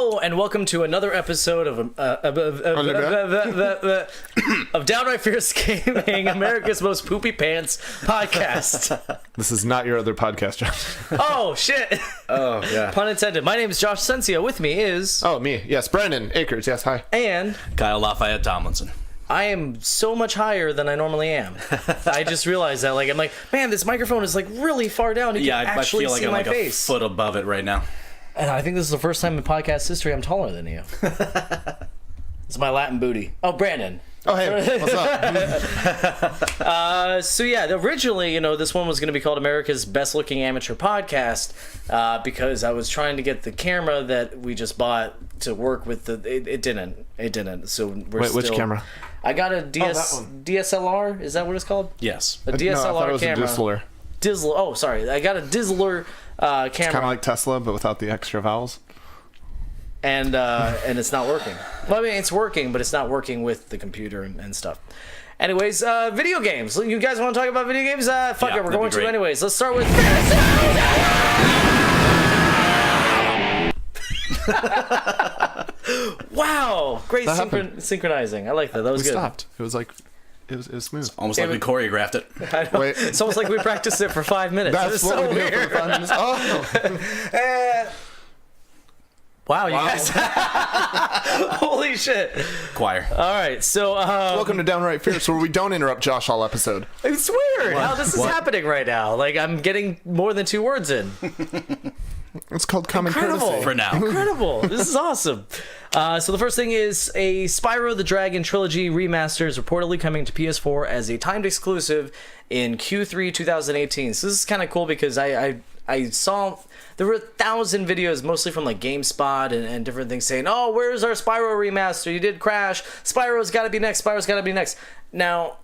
Hello and welcome to another episode of Downright Fierce Gaming, America's Most Poopy Pants podcast. This is not your other podcast, Josh. Oh shit! Oh yeah. Pun intended. My name is Josh Sensio. With me is me. Yes, Brandon Akers. Yes, hi. And Kyle Lafayette Tomlinson. I am so much higher than I normally am. I just realized that. I'm like, man, this microphone is really far down. You can actually I feel like see I'm my like face. a foot above it right now. And I think this is the first time in podcast history I'm taller than you. It's my Latin booty. Oh, Brandon. Oh, hey, what's up? So yeah, originally, this one was going to be called America's Best Looking Amateur Podcast because I was trying to get the camera that we just bought to work with the. It didn't. So we're Wait, still, which camera? I got a that one. DSLR. Is that what it's called? Yes. A DSLR No, I thought it was camera. a Dizzler. Dizzler. Oh, sorry. I got a Dizzler camera. It's kind of like Tesla, but without the extra vowels. And it's not working. Well, I mean, it's working, but it's not working with the computer and stuff. Anyways, video games. You guys want to talk about video games? Fuck it, we're going to anyways. Let's start with... Wow! Great synchronizing. I like that. That was good. We stopped. It was smooth. Almost like we choreographed it. I know. Wait. It's almost like we practiced it for 5 minutes. That's what so we weird. did for 5 minutes. Oh! Wow, you guys. Holy shit. Choir. All right, so... Welcome to Downright Fierce, where we don't interrupt Josh all episode. It's weird how this is happening right now. I'm getting more than 2 words in. It's called common courtesy. For now. Incredible. This is awesome. So the first thing is a Spyro the Dragon trilogy remaster is reportedly coming to PS4 as a timed exclusive in Q3 2018. So this is kind of cool because I saw... There were 1,000 videos, mostly from GameSpot and different things saying, oh, where's our Spyro remaster? You did crash. Spyro's got to be next. Spyro's got to be next. Now,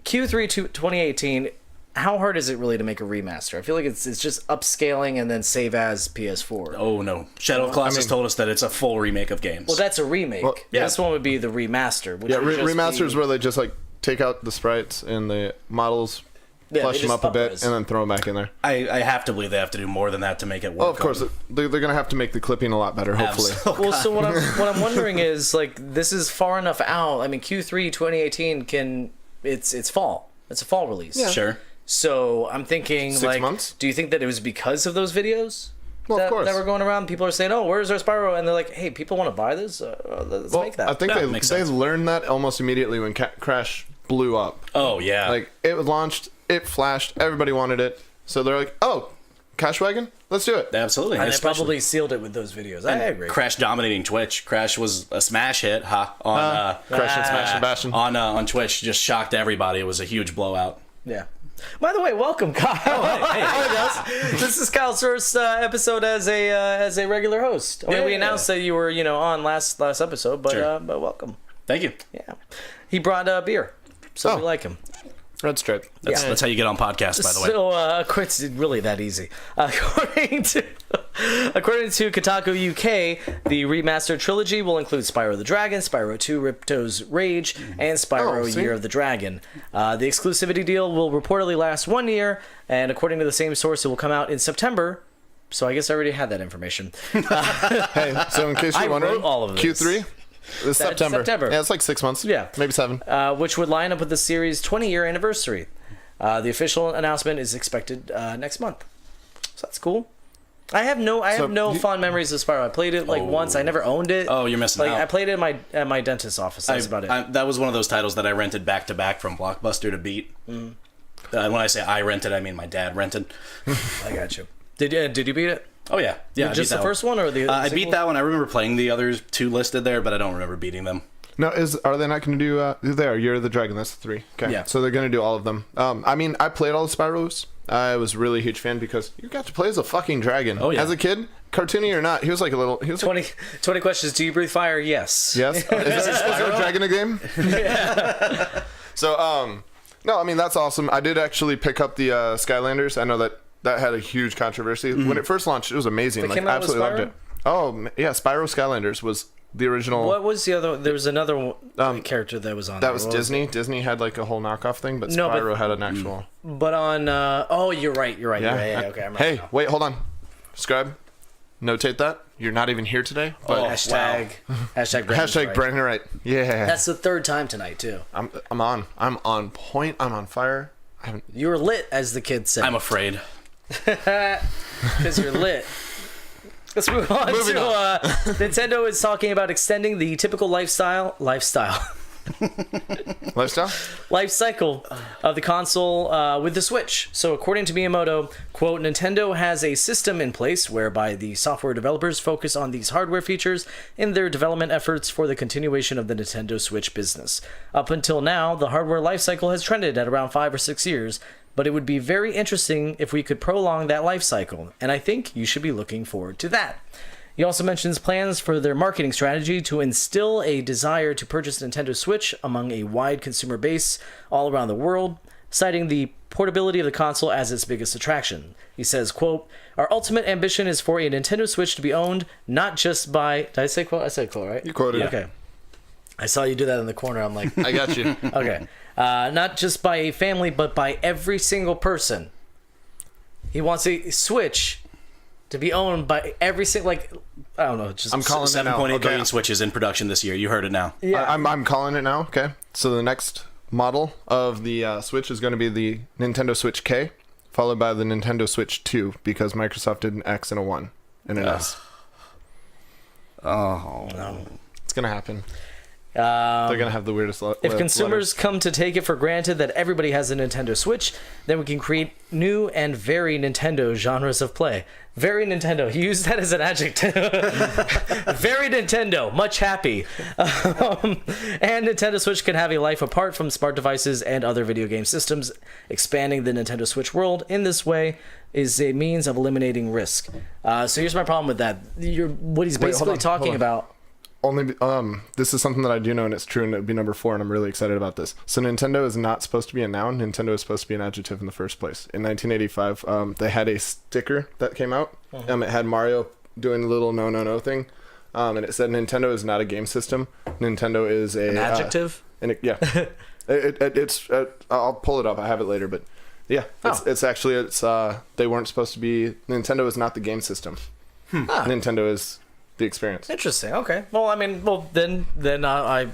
Q3 2018, how hard is it really to make a remaster? I feel like it's just upscaling and then save as PS4. Oh, no. Shadow of Colossus told us that it's a full remake of games. Well, that's a remake. Well, yeah. This one would be the remaster. Which Yeah, would just remasters be... where they just take out the sprites and the models, flush them up a bit, and then throw them back in there. I have to believe they have to do more than that to make it work. Oh, of course. They're going to have to make the clipping a lot better, hopefully. Well, so what I'm wondering is, this is far enough out. I mean, Q3 2018 it's fall. It's a fall release. Yeah. Sure. So I'm thinking, 6 months? Do you think that it was because of those videos? Well, of course. That were going around. People are saying, "Oh, where's our Spyro?" And they're like, "Hey, people want to buy this. Let's make that." I think they learned that almost immediately when Crash blew up. Oh, yeah. It was launched, it flashed, everybody wanted it, so they're like, "Oh, Cash Wagon, let's do it." Absolutely. And they probably sealed it with those videos. I agree. Crash dominating Twitch. Crash was a smash hit, on Crash and Smash and Bashin'. on Twitch. Just shocked everybody. It was a huge blowout. Yeah. By the way, welcome, Kyle. Oh, hey. Hi, guys. This is Kyle's first episode as a regular host. I mean, we announced that you were on last episode, but Sure. But welcome. Thank you. Yeah, he brought beer, so we like him. Red Stripe. That's how you get on podcasts, by the way. So, it's really that easy. According to Kotaku UK, the remastered trilogy will include Spyro the Dragon, Spyro 2 Ripto's Rage, and Spyro Year of the Dragon. The exclusivity deal will reportedly last 1 year, and according to the same source, it will come out in September. So I guess I already had that information. Hey, so in case you're wondering, wrote all of this. Q3? This September. Yeah, it's 6 months. Yeah. Maybe 7. Which would line up with the series' 20-year anniversary. The official announcement is expected next month. So that's cool. I have no fond memories of Spyro. I played it once. I never owned it. Oh, you're missing out. I played it at my dentist's office. That's about it. That was one of those titles that I rented back to back from Blockbuster to beat. When I say I rented, I mean my dad rented. I got you. Did you beat it? Oh yeah. Just the first one or the? I beat that one. I remember playing the other 2 listed there, but I don't remember beating them. No, are they not going to do? They are Year of the Dragon. That's the 3. Okay. Yeah. So they're going to do all of them. I mean, I played all the Spyros. I was really a huge fan because you got to play as a fucking dragon. Oh yeah. As a kid, cartoony or not, he was like a little. He was 20 questions. Do you breathe fire? Yes. Yes. Is there a dragon in a game? Yeah. So no, I mean that's awesome. I did actually pick up the Skylanders. I know that had a huge controversy when it first launched. It was amazing. Came out absolutely with loved it. Oh yeah, Spyro Skylanders was the original. What was the other? There was another character that was on. That was Disney. Disney had a whole knockoff thing, but Spyro had an actual. But on. Oh, you're right. Yeah. Okay. I remember Hey, now. wait, hold on. Scribe. notate that. You're not even here today. But Hashtag Brandon's hashtag right. Brandon right. Yeah. That's the third time tonight too. I'm on. I'm on point. I'm on fire. I haven't. You were lit, as the kids say. I'm afraid. Because you're lit. Let's move on Moving on. Nintendo is talking about extending the typical life cycle of the console with the Switch. So according to Miyamoto, quote, Nintendo has a system in place whereby the software developers focus on these hardware features in their development efforts for the continuation of the Nintendo Switch business. Up until now, the hardware lifecycle has trended at around 5 or 6 years, but it would be very interesting if we could prolong that life cycle, and I think you should be looking forward to that. He also mentions plans for their marketing strategy to instill a desire to purchase Nintendo Switch among a wide consumer base all around the world, citing the portability of the console as its biggest attraction. He says, quote, our ultimate ambition is for a Nintendo Switch to be owned not just by... Did I say quote? I said quote, right? You quoted it. Okay. I saw you do that in the corner. I'm like... I got you. Okay. Not just by a family, but by every single person. He wants a Switch to be owned by every single, like, I don't know. Just I'm calling it now. 7.8 billion Switches in production this year. You heard it now. Yeah. I'm calling it now. Okay. So the next model of the Switch is going to be the Nintendo Switch K, followed by the Nintendo Switch 2, because Microsoft did an X and a 1 and an S. Oh. No. It's going to happen. They're going to have the weirdest If consumers come to take it for granted that everybody has a Nintendo Switch, then we can create new and very Nintendo genres of play. Very Nintendo. He used that as an adjective. Very Nintendo. Much happy. And Nintendo Switch can have a life apart from smart devices and other video game systems. Expanding the Nintendo Switch world in this way is a means of eliminating risk. So here's my problem with that. What he's basically talking about... Only this is something that I do know, and it's true, and it would be number 4, and I'm really excited about this. So Nintendo is not supposed to be a noun. Nintendo is supposed to be an adjective in the first place. In 1985, they had a sticker that came out. It had Mario doing a little no thing, and it said Nintendo is not a game system. Nintendo is an adjective. It's I'll pull it up. I have it later, but yeah, it's actually they weren't supposed to be. Nintendo is not the game system. Nintendo is the experience. Interesting. Okay. Well, I mean, then I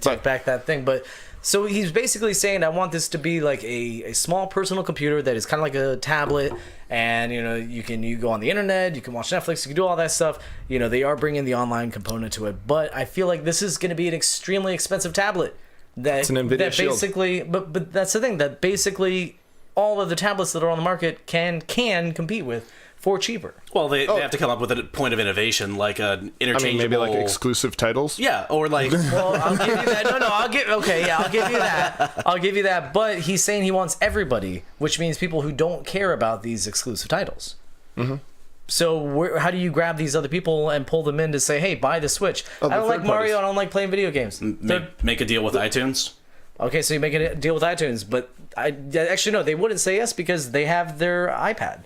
take back that thing. But so he's basically saying, I want this to be like a small personal computer that is kind of like a tablet, and you go on the internet, you can watch Netflix, you can do all that stuff. They are bringing the online component to it, but I feel like this is going to be an extremely expensive tablet. It's an NVIDIA Shield. Basically, but that's the thing, that basically all of the tablets that are on the market can compete with for cheaper. Well, they have to come up with a point of innovation, like an interchangeable... maybe like exclusive titles? Yeah, or like... Well, I'll give you that. No, I'll give you that. I'll give you that. But he's saying he wants everybody, which means people who don't care about these exclusive titles. Mm-hmm. So how do you grab these other people and pull them in to say, hey, buy the Switch? I don't like Mario, I don't like playing video games. Make a deal with iTunes? Okay, so you make a deal with iTunes, but actually, no, they wouldn't say yes because they have their iPad.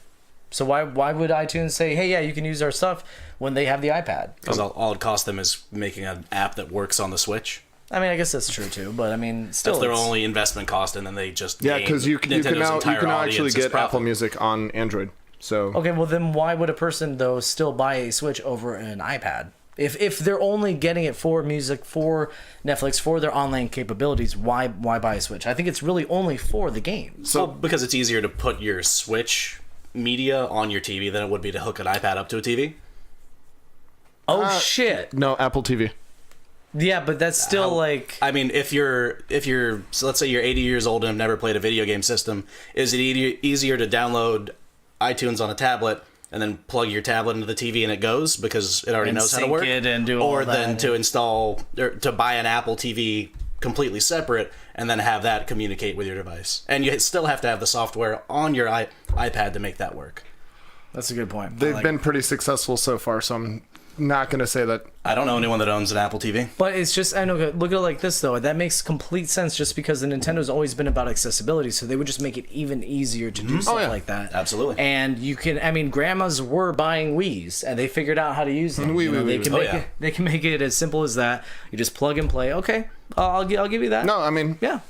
So why would iTunes say, hey, yeah, you can use our stuff when they have the iPad? Because all it costs them is making an app that works on the Switch. I mean, I guess that's true too, but I mean, still, that's their only investment cost, and then they just because you can now actually get Apple Music on Android. So okay, well then why would a person though still buy a Switch over an iPad? If they're only getting it for music, for Netflix, for their online capabilities, why buy a Switch? I think it's really only for the game. So because it's easier to put your Switch media on your TV than it would be to hook an iPad up to a TV. Oh shit! No, Apple TV. Yeah, but that's still like... I mean, if you're so let's say you're 80 years old and have never played a video game system, is it easier to download iTunes on a tablet and then plug your tablet into the TV and it goes because it already knows how to work? It and do all or that, then to install or to buy an Apple TV completely separate and then have that communicate with your device. And you still have to have the software on your iPad to make that work. That's a good point. They've been pretty successful so far, so I'm not going to say that. I don't know anyone that owns an Apple TV. But it's just, I know, look at it like this, though. That makes complete sense just because the Nintendo's always been about accessibility, so they would just make it even easier to do stuff like that. Absolutely. And you can, I mean, grandmas were buying Wiis, and they figured out how to use them. They can make it as simple as that. You just plug and play. Okay, I'll give you that. No, I mean... Yeah.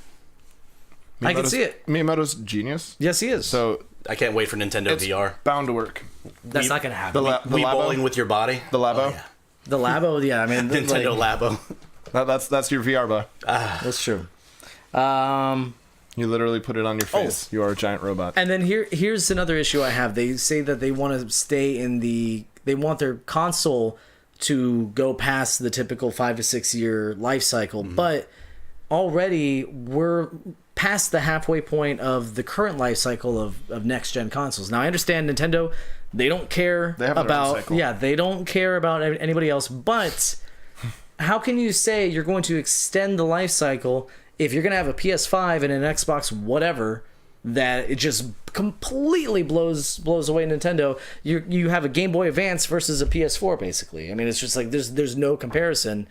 I can see it. Miyamoto's genius. Yes, he is. So I can't wait for Nintendo It's VR. bound to work. That's not gonna happen. The Wii Labo? bowling with your body. The Labo? Oh, yeah. The Labo, yeah, I mean, Nintendo like, Labo. That's your VR bar. that's true. You literally put it on your face. You are a giant robot. And then here's another issue I have. They say that they want to stay in they want their console to go past the typical 5 to 6 year life cycle, but already we're past the halfway point of the current life cycle of next gen consoles. Now I understand Nintendo, they don't care They have their own about cycle. they don't care about anybody else, but how can you say you're going to extend the life cycle if you're going to have a PS5 and an Xbox whatever that it just completely blows away Nintendo? You have a Game Boy Advance versus a PS4 basically. I mean, it's just like there's no comparison.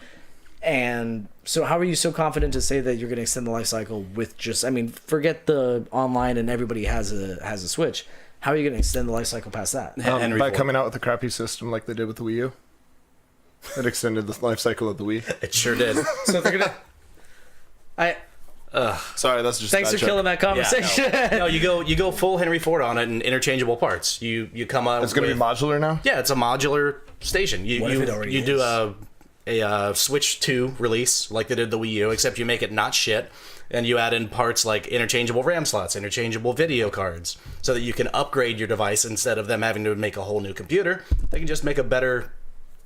And so how are you so confident to say that you're going to extend the life cycle with just, I mean, forget the online and everybody has a Switch. How are you going to extend the life cycle past that? Henry By Ford. coming out with a crappy system like they did with the Wii U. It extended the life cycle of the Wii. It sure did. So they're going to Sorry, that's just Thanks bad for joke. killing that conversation. No, you go full Henry Ford on it and interchangeable parts. You come up. It's going to be modular now? Yeah, it's a modular station. What if it already you do is? a Switch 2 release like they did the Wii U, except you make it not shit, and you add in parts like interchangeable RAM slots, interchangeable video cards, so that you can upgrade your device instead of them having to make a whole new computer. They can just make a better.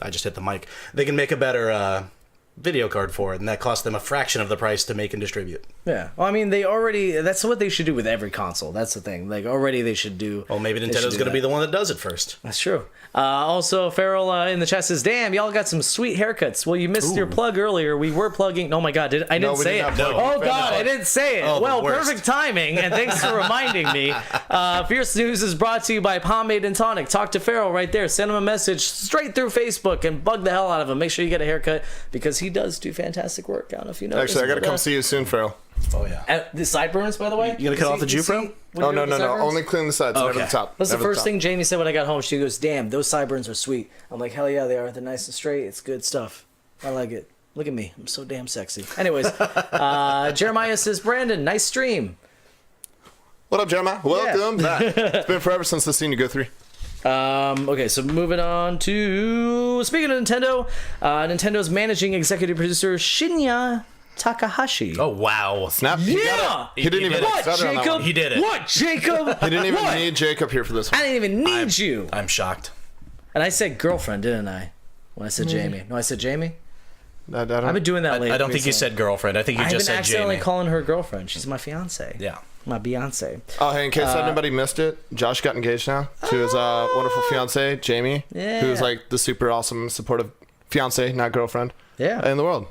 I just hit the mic. They can make a better video card for it, and that costs them a fraction of the price to make and distribute. Yeah. Well, I mean, that's what they should do with every console. That's the thing. Like, already they should do. Well, maybe they should Nintendo's do going to be that. the one that does it first. That's true. Also, Farrell in the chat says, "Damn, y'all got some sweet haircuts." Well, you missed your plug earlier. We were plugging. Oh my God, I didn't we say did it. not plug. Oh No. God, I didn't say it. Oh, the well, worst. perfect timing, and thanks for reminding me. Fierce News is brought to you by Pomade and Tonic. Talk to Farrell right there. Send him a message straight through Facebook and bug the hell out of him. Make sure you get a haircut because he does do fantastic work. I don't know if you know. Actually, I got to come see you soon, Farrell. Oh yeah. The sideburns, by the way. You gonna cut off the Jew Pro? Oh, no. Only clean the sides, never the Okay. top. That's the Never first top. thing Jamie said when I got home. She goes, "Damn, those sideburns are sweet." I'm like, "Hell yeah, they are. They're nice and straight. It's good stuff. I like it. Look at me. I'm so damn sexy." Anyways, Jeremiah says, "Brandon, nice stream." What up, Jeremiah? Welcome back. It's been forever since I've seen you go 3. Okay, so moving on to speaking of Nintendo, Nintendo's managing executive producer Shinya Takahashi. Oh wow. Snap. yeah. He didn't even What, stutter on that Jacob? one. He did it. What, Jacob? He didn't even What? need Jacob here for this I one. didn't even need you. I'm shocked. And I said girlfriend, didn't I? When I said Jamie. No, I said Jamie. I don't- I've been doing that lately. I don't think you said girlfriend. I think you I've just been said accidentally Jamie. calling her girlfriend. She's my fiance. Yeah. My Beyonce. Oh, hey, in case anybody missed it, Josh got engaged now to his wonderful fiance, Jamie, Yeah. who's like the super awesome, supportive fiance, not girlfriend, Yeah. in the world.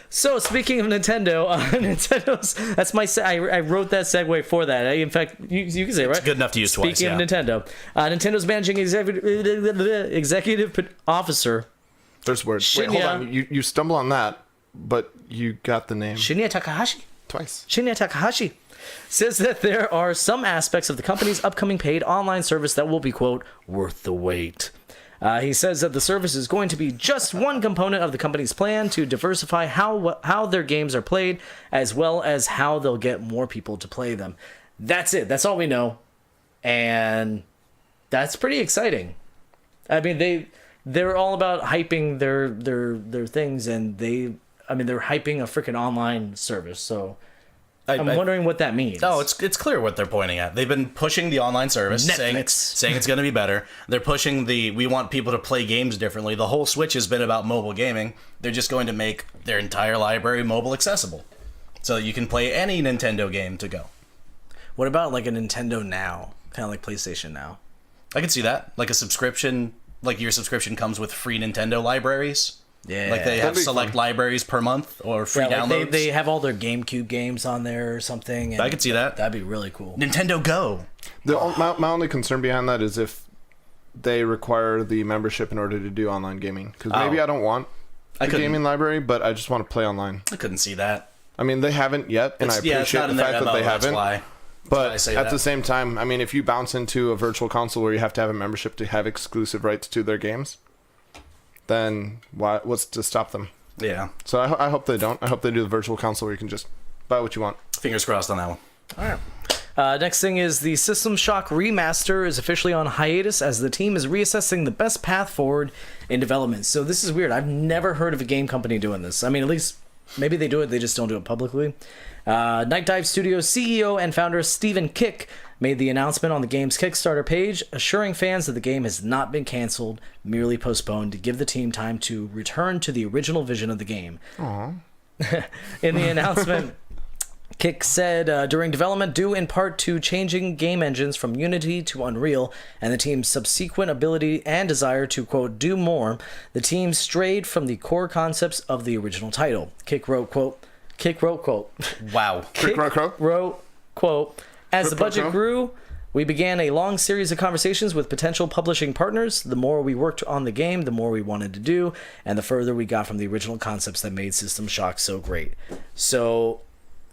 So speaking of Nintendo, Nintendo's that's my I wrote that segue for that. In fact, you can say it, right. It's good enough to use twice. Speaking Yeah. of Nintendo, Nintendo's managing executive officer There's words. Wait, hold Shinya- on. You stumble on that, but you got the name Shinya Takahashi. twice. Shinya Takahashi says that there are some aspects of the company's upcoming paid online service that will be, quote, worth the wait. He says that the service is going to be just one component of the company's plan to diversify how their games are played, as well as how they'll get more people to play them. That's it. That's all we know. And that's pretty exciting. I mean, they're all about hyping their things, and they're hyping a freaking online service. So I'm wondering what that means. Oh, it's clear what they're pointing at. They've been pushing the online service, saying it's going to be better. They're pushing we want people to play games differently. The whole Switch has been about mobile gaming. They're just going to make their entire library mobile accessible, so that you can play any Nintendo game to go. What about like a Nintendo Now, kind of like PlayStation Now? I can see that, like a subscription. Like your subscription comes with free Nintendo libraries. Yeah, Like they have That'd be select fun. libraries per month or free yeah, like downloads. they have all their GameCube games on there or something. And I could see that. That'd be really cool. Nintendo Go. My only concern behind that is if they require the membership in order to do online gaming. Because maybe I don't want a couldn't- gaming library, but I just want to play online. I couldn't see that. I mean, they haven't yet, and I It's appreciate not the in their fact that MO, they that's haven't. why. But I say at that. the same time, I mean, if you bounce into a virtual console where you have to have a membership to have exclusive rights to their games, then what's to stop them? Yeah. So I hope they don't. I hope they do the virtual console where you can just buy what you want. Fingers crossed on that one. All right. Next thing is the System Shock remaster is officially on hiatus as the team is reassessing the best path forward in development. So this is weird. I've never heard of a game company doing this. I mean, at least maybe they do it. They just don't do it publicly. Night Dive Studios CEO and founder Stephen Kick made the announcement on the game's Kickstarter page, assuring fans that the game has not been canceled, merely postponed to give the team time to return to the original vision of the game. Aww. In the announcement, Kick said, during development, due in part to changing game engines from Unity to Unreal and the team's subsequent ability and desire to, quote, do more, the team strayed from the core concepts of the original title. Kick wrote, quote, Wow. Kick wrote, quote, as the budget grew, we began a long series of conversations with potential publishing partners. The more we worked on the game, the more we wanted to do, and the further we got from the original concepts that made System Shock so great. So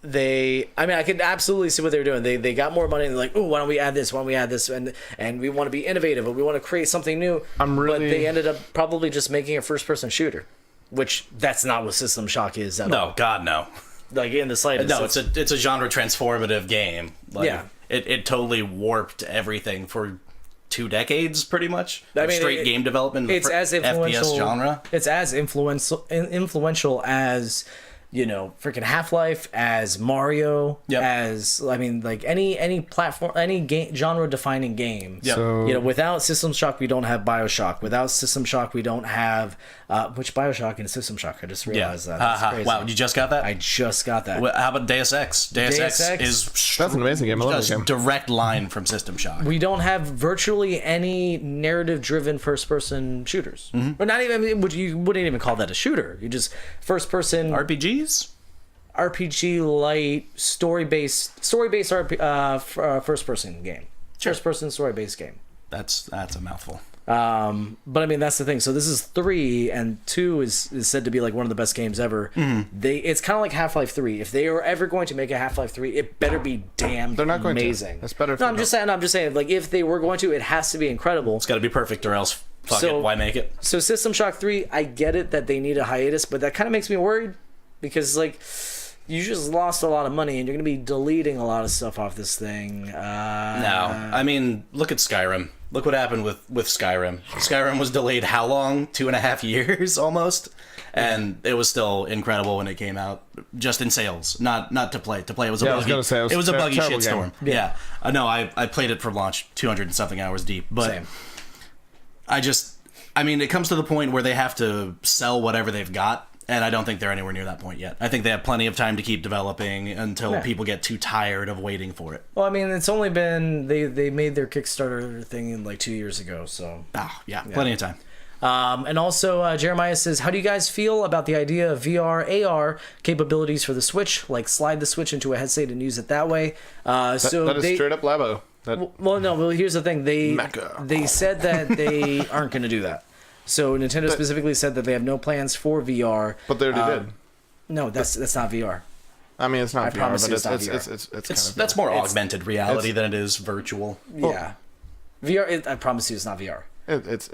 I could absolutely see what they were doing. They got more money and they're like, ooh, why don't we add this? Why don't we add this? And we want to be innovative, and we want to create something new. But they ended up probably just making a first-person shooter, which that's not what System Shock is at all. No, God, no. Like in the slightest. No, it's a genre transformative game. Like, yeah. It totally warped everything for 2 decades, pretty much. I mean, straight game development. It's as influential FPS genre. It's as influential as, you know, freaking Half-Life, as Mario, Yep. as, I mean, like any platform, any game, genre-defining game. Yep. So, You know, without System Shock, we don't have Bioshock. Without System Shock, we don't have which Bioshock and System Shock. I just realized that. That's crazy. Wow, you just got that? I just got that. Well, how about Deus Ex? Deus Ex is that's an amazing game. I love just that game. direct line from System Shock. We don't have virtually any narrative-driven first-person shooters. Or not even, you wouldn't even call that a shooter. You just first-person RPGs? RPG light story-based first-person game. Sure. First-person story-based game. That's a mouthful. But I mean, that's the thing. So this is 3, and 2 is said to be like one of the best games ever. It's kind of like Half-Life 3. If they are ever going to make a Half-Life 3, it better be damn They're not going amazing. to. That's better. No, I'm just saying, like, if they were going to, it has to be incredible. It's got to be perfect, or else fuck it. Why make it? So System Shock 3, I get it that they need a hiatus, but that kind of makes me worried because, like, you just lost a lot of money and you're going to be deleting a lot of stuff off this thing. No, I mean, look at Skyrim. Look what happened with Skyrim. Skyrim was delayed how long? 2.5 years almost, and it was still incredible when it came out. Just in sales, not to play. To play, it was a buggy. I was gonna say, it was a buggy terrible shitstorm. game. Yeah, no, I played it for launch, 200 and something hours deep. But Same. I mean, it comes to the point where they have to sell whatever they've got. And I don't think they're anywhere near that point yet. I think they have plenty of time to keep developing until people get too tired of waiting for it. Well, I mean, it's only been they made their Kickstarter thing in like 2 years ago, so Plenty of time. And also, Jeremiah says, how do you guys feel about the idea of VR, AR capabilities for the Switch? Like, slide the Switch into a headset and use it that way. That is straight up Labo. Well, here's the thing. Mecca. They said that they aren't going to do that. So Nintendo specifically said that they have no plans for VR. But they already did. No, that's not VR. I mean, it's not I VR, promise but you it's it's not kind of That's more It's- augmented reality than it is virtual. Yeah. VR, I promise you it's not VR. it's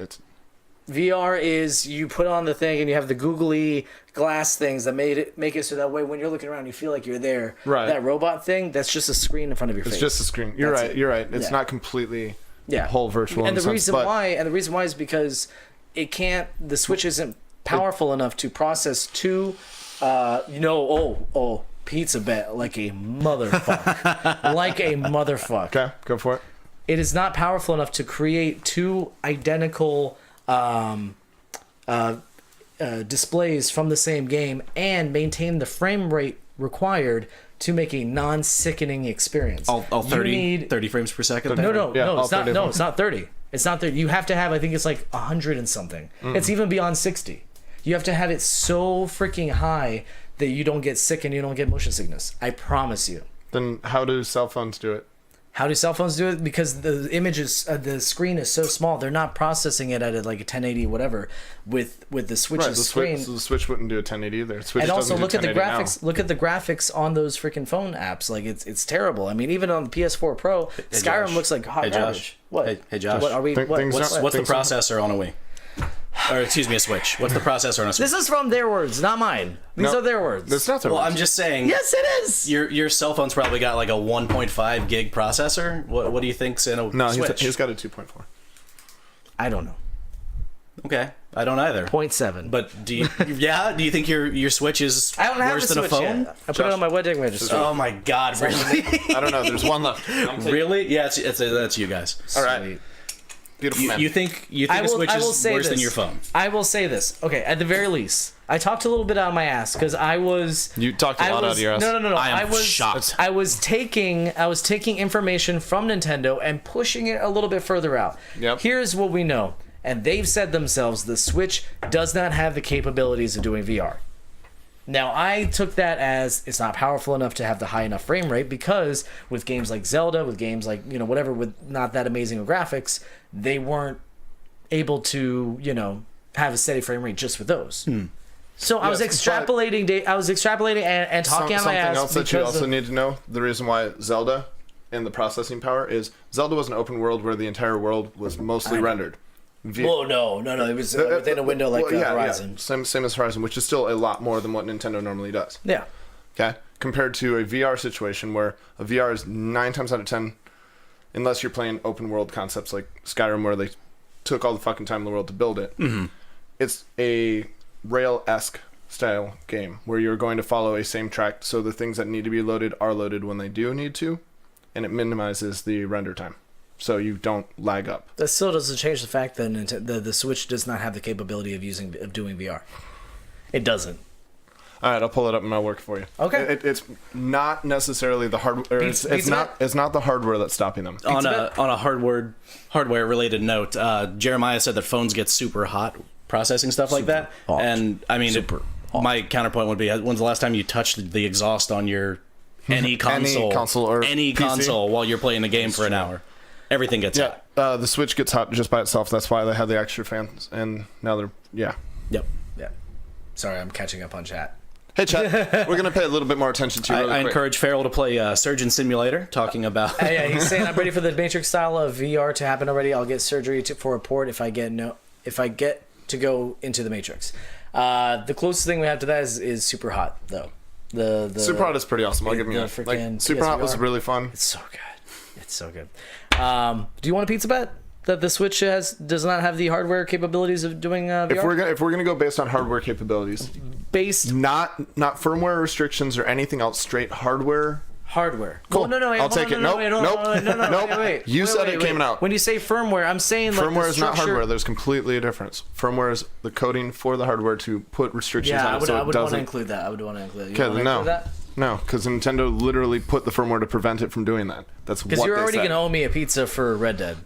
VR is you put on the thing and you have the googly glass things that make it so that way when you're looking around you feel like you're there. Right. That robot thing, that's just a screen in front of your face. it's just a screen. You're That's right. it. You're right. It's Yeah. not completely Yeah. whole virtual. And in the a sense, reason but why is because the Switch isn't powerful enough to process two pizza bet like a motherfucker. Like a motherfucker. Okay, go for it. It is not powerful enough to create two identical displays from the same game and maintain the frame rate required to make a non-sickening experience. All 30 frames per second? No, Yeah, it's not. 30. No, it's not 30. It's not 30. You have to have, I think it's like 100 and something. It's even beyond 60. You have to have it so freaking high that you don't get sick and you don't get motion sickness. I promise you. Then how do cell phones do it? How do cell phones do it? Because the images, the screen is so small, they're not processing it at like a 1080 whatever with the Switch's Right, screen. The Switch wouldn't do a 1080 either. Switch And also doesn't do look at the 1080 now. graphics. Look at the graphics on those freaking phone apps. Like it's terrible. I mean, even on the PS4 Pro, Skyrim Josh. looks like hot Hey, garbage. Josh. What? Hey, Josh. What are we? Think- What, things what's, not- What's the Think so. processor on a Wii? or excuse me, a Switch? What's the processor on a Switch? This is from their words, not mine. These are their words. That's not their Well, words. I'm just saying. Yes, it is. Your cell phone's probably got like a 1.5 gig processor. What do you think's in a No, Switch? he's got a 2.4. I don't know. Okay, I don't either. 0.7. But do you? Yeah, do you think your Switch is I don't have worse a than a Switch phone? yet. I put it on my wedding register. Oh my God! Really? I don't know. There's one left. Really? Yeah, that's you guys. All right. Beautiful man. You think a Switch is worse than your phone? I will say this. Okay, at the very least, I talked a little bit out of my ass because I was. You talked a lot out of your ass. No. I am shocked. I was taking information from Nintendo and pushing it a little bit further out. Yep. Here's what we know, and they've said themselves: the Switch does not have the capabilities of doing VR. Now, I took that as it's not powerful enough to have the high enough frame rate because with games like Zelda, with games like, whatever, with not that amazing of graphics, they weren't able to, have a steady frame rate just with those. So I was extrapolating and talking on my ass. Something else that you because also need to know, the reason why Zelda and the processing power is Zelda was an open world where the entire world was mostly rendered. Well, no. It was within a window like Horizon. Yeah. Same as Horizon, which is still a lot more than what Nintendo normally does. Yeah. Okay? Compared to a VR situation where a VR is 9 times out of 10, unless you're playing open world concepts like Skyrim where they took all the fucking time in the world to build it, it's a rail-esque style game where you're going to follow a same track, so the things that need to be loaded are loaded when they do need to, and it minimizes the render time. So you don't lag up. That still doesn't change the fact that the Switch does not have the capability of doing VR. It doesn't. All right, I'll pull it up and I'll work for you. Okay. It's not necessarily the hardware. It's not the hardware that's stopping them. On a hardware related note, Jeremiah said that phones get super hot processing stuff like that, hot. and I mean, my counterpoint would be: when's the last time you touched the exhaust on your any console while you're playing a game for an hour? Everything gets hot. The Switch gets hot just by itself. That's why they have the extra fans, and now they're Yep. Yeah. Sorry, I'm catching up on chat. Hey, chat. We're gonna pay a little bit more attention to you. I encourage Farrell to play Surgeon Simulator, talking about. Yeah, he's saying I'm ready for the Matrix style of VR to happen already. I'll get surgery for a port if I get to go into the Matrix. The closest thing we have to that is Super Hot though. The Super Hot is pretty awesome. I'll give you that. Super Hot was really fun. It's so good. Do you want a pizza bet that the Switch does not have the hardware capabilities of doing VR? If we're gonna go based on hardware capabilities, not firmware restrictions or anything else, straight hardware. Cool. Oh, no, I'll take it. Nope. Wait. You said it came out. When you say firmware, I'm saying like firmware is not hardware. There's completely a difference. Firmware is the coding for the hardware to put restrictions on it, so it doesn't. I would want to include that. Okay, no, because Nintendo literally put the firmware to prevent it from doing that. That's what they said. Because you're already gonna owe me a pizza for Red Dead.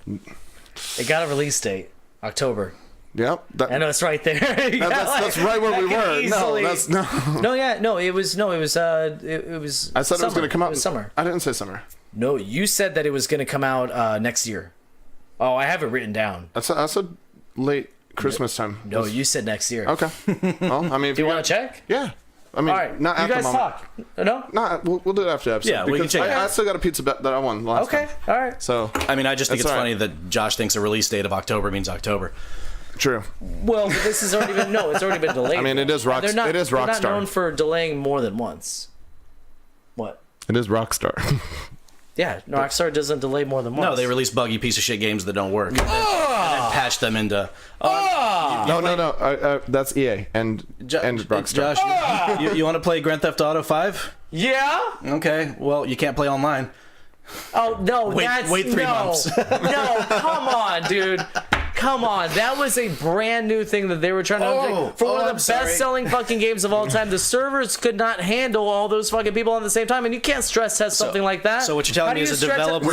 It got a release date, October. Yep. I know it's right there. That's right where we were. No, it was. I said it was going to come out. It was summer. I didn't say summer. No, you said that it was going to come out next year. Oh, I have it written down. I said late Christmas time. No, you said next year. Okay. Well, I mean, do you want to check? Yeah. I mean, all right. not at the moment. You guys talk. No? No, we'll do it after the episode. Yeah, we can check. I still got a pizza bet that I won last time. Okay, all right. So, I mean, I just think it's all right. funny that Josh thinks a release date of October means October. True. Well, but this has already been it's already been delayed. I mean, it is Rockstar. They're not known for delaying more than once. What? It is Rockstar. Yeah, Rockstar doesn't delay more than once. No, they release buggy piece of shit games that don't work, and then patch them into. No. That's EA and Rockstar. Josh, you want to play Grand Theft Auto 5? Yeah. Okay. Well, you can't play online. Oh no! Wait 3 months. No, come on, dude. Come on, that was a brand new thing that they were trying to do for one of the best-selling fucking games of all time. The servers could not handle all those fucking people at the same time, and you can't stress test something like that. So what you're telling me is a developer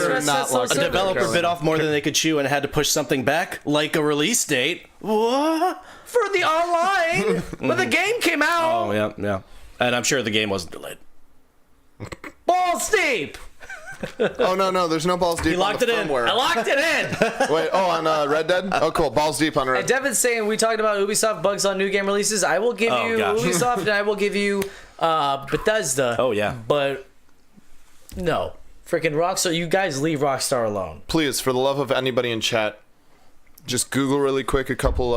bit off more than they could chew and had to push something back, like a release date. What? For the online, when the game came out. Oh yeah, and I'm sure the game wasn't delayed. Balls deep. Oh no, there's no balls deep. He locked on the it in. firmware. I locked it in. Wait, on Red Dead? Oh, cool. Balls deep on Red Dead. Devin's saying we talked about Ubisoft bugs on new game releases. I will give you Ubisoft and I will give you Bethesda. Oh yeah. But no, freaking Rockstar. You guys leave Rockstar alone. Please, for the love of anybody in chat, just Google really quick a couple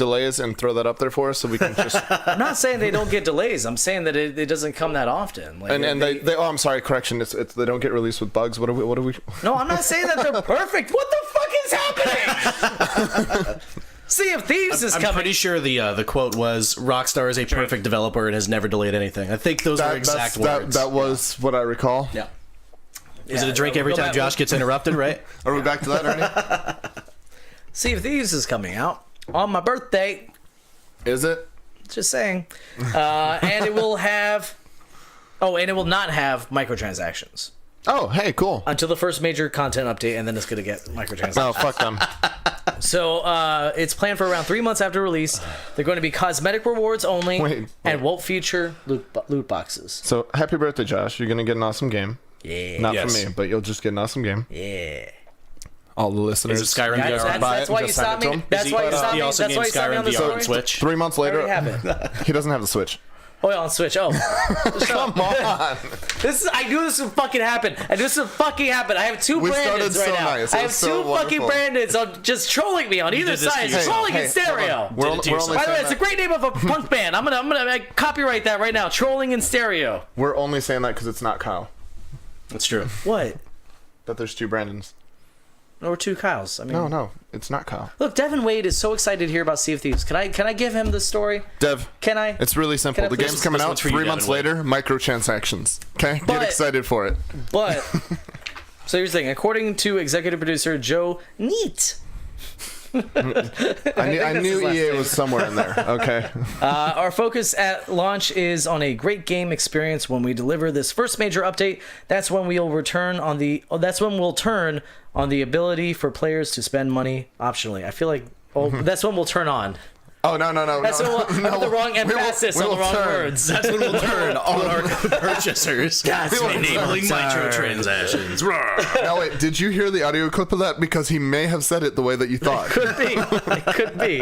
delays and throw that up there for us so we can just. I'm not saying they don't get delays. I'm saying that it doesn't come that often. Like, And they oh, I'm sorry, correction. It's they don't get released with bugs. What do we? No, I'm not saying that they're perfect. What the fuck is happening? Sea of Thieves is I'm coming. pretty sure the quote was Rockstar is a perfect developer and has never delayed anything. I think those were exact words. That was what I recall. Yeah. Is it a drink every go time back- Josh gets interrupted, right? Are we back to that, Ernie? Sea of Thieves is coming out on my birthday. Is it? Just saying. And it will have... Oh, and it will not have microtransactions. Oh, hey, cool. Until the first major content update, and then it's going to get microtransactions. Oh, fuck them. So it's planned for around 3 months after release. They're going to be cosmetic rewards only, Wait. and won't feature loot boxes. So, happy birthday, Josh. You're going to get an awesome game. Yeah. Not Yes. for me, but you'll just get an awesome game. Yeah. All the listeners. Is it Skyrim That's, VR? buy it that's and why you just send stopped it to me. him? That's why you stopped me. He also That's why you games stopped me on Skyrim the VR on story. Switch. 3 months I later, already have it. he doesn't have the Switch. Oh, yeah, on Switch. Oh. Come on. I knew this would fucking happen. I knew this would fucking happen. I have two We Brandons started right so now. nice. I It have was two so fucking wonderful. Brandons on just trolling me on either did this to side. yourself. Trolling in Hey, stereo. We're Did it to only By the way, saying it's a that- great name of a punk band. I'm gonna copyright that right now. Trolling in stereo. We're only saying that because it's not Kyle. That's true. What? That there's two Brandons. Or two Kyles. I mean, No, it's not Kyle. Look, Devin Wade is so excited to hear about Sea of Thieves. Can I give him the story? Dev, Can I? it's really simple. Can I The please- game's coming this out one's for you, 3 months Devin Wade. later. Microtransactions. Okay, But- get excited for it. But so here's the thing. According to executive producer Joe Neat, I that's knew his last EA name. was somewhere in there. Okay. our focus at launch is on a great game experience. When we deliver this first major update, that's when we'll turn on the ability for players to spend money optionally. I feel like that's when we'll turn on. Oh no. That's when we'll no, have the wrong we will- emphasis we on the will wrong turn. words. That's when we'll turn on our purchasers. That's when Enabling microtransactions. Rawr. Now wait, did you hear the audio clip of that? Because he may have said it the way that you thought. Could be.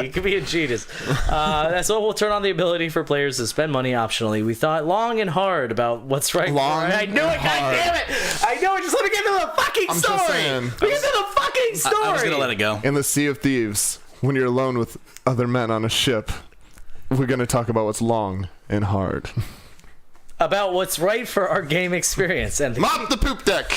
It could be a genius. That's what will turn on the ability for players to spend money optionally. We thought long and hard about what's right. I knew it. God damn it. I know it. Just let me get to the fucking I'm story. just saying. Let me get to the fucking story. I was gonna let it go. In the Sea of Thieves, when you're alone with other men on a ship, we're gonna talk about what's long and hard. About what's right for our game experience. And Mop the poop deck.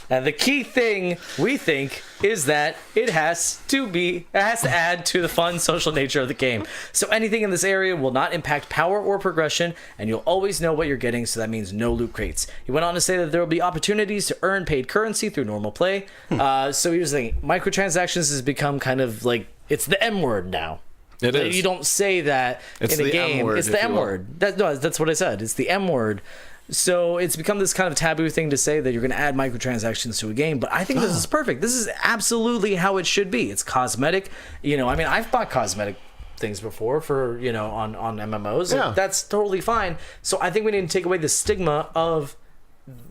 the key thing we think is that it has to add to the fun social nature of the game. So anything in this area will not impact power or progression, and you'll always know what you're getting, so that means no loot crates. He went on to say that there will be opportunities to earn paid currency through normal play. So here's the thing. Microtransactions has become kind of like, it's the M word now. It is. You don't say that It's in a the game. M word, It's if the you M will. word. That's what I said. It's the M word. So it's become this kind of taboo thing to say that you're going to add microtransactions to a game. But I think this is perfect. This is absolutely how it should be. It's cosmetic. I mean, I've bought cosmetic things before for, on MMOs. Yeah. That's totally fine. So I think we need to take away the stigma of,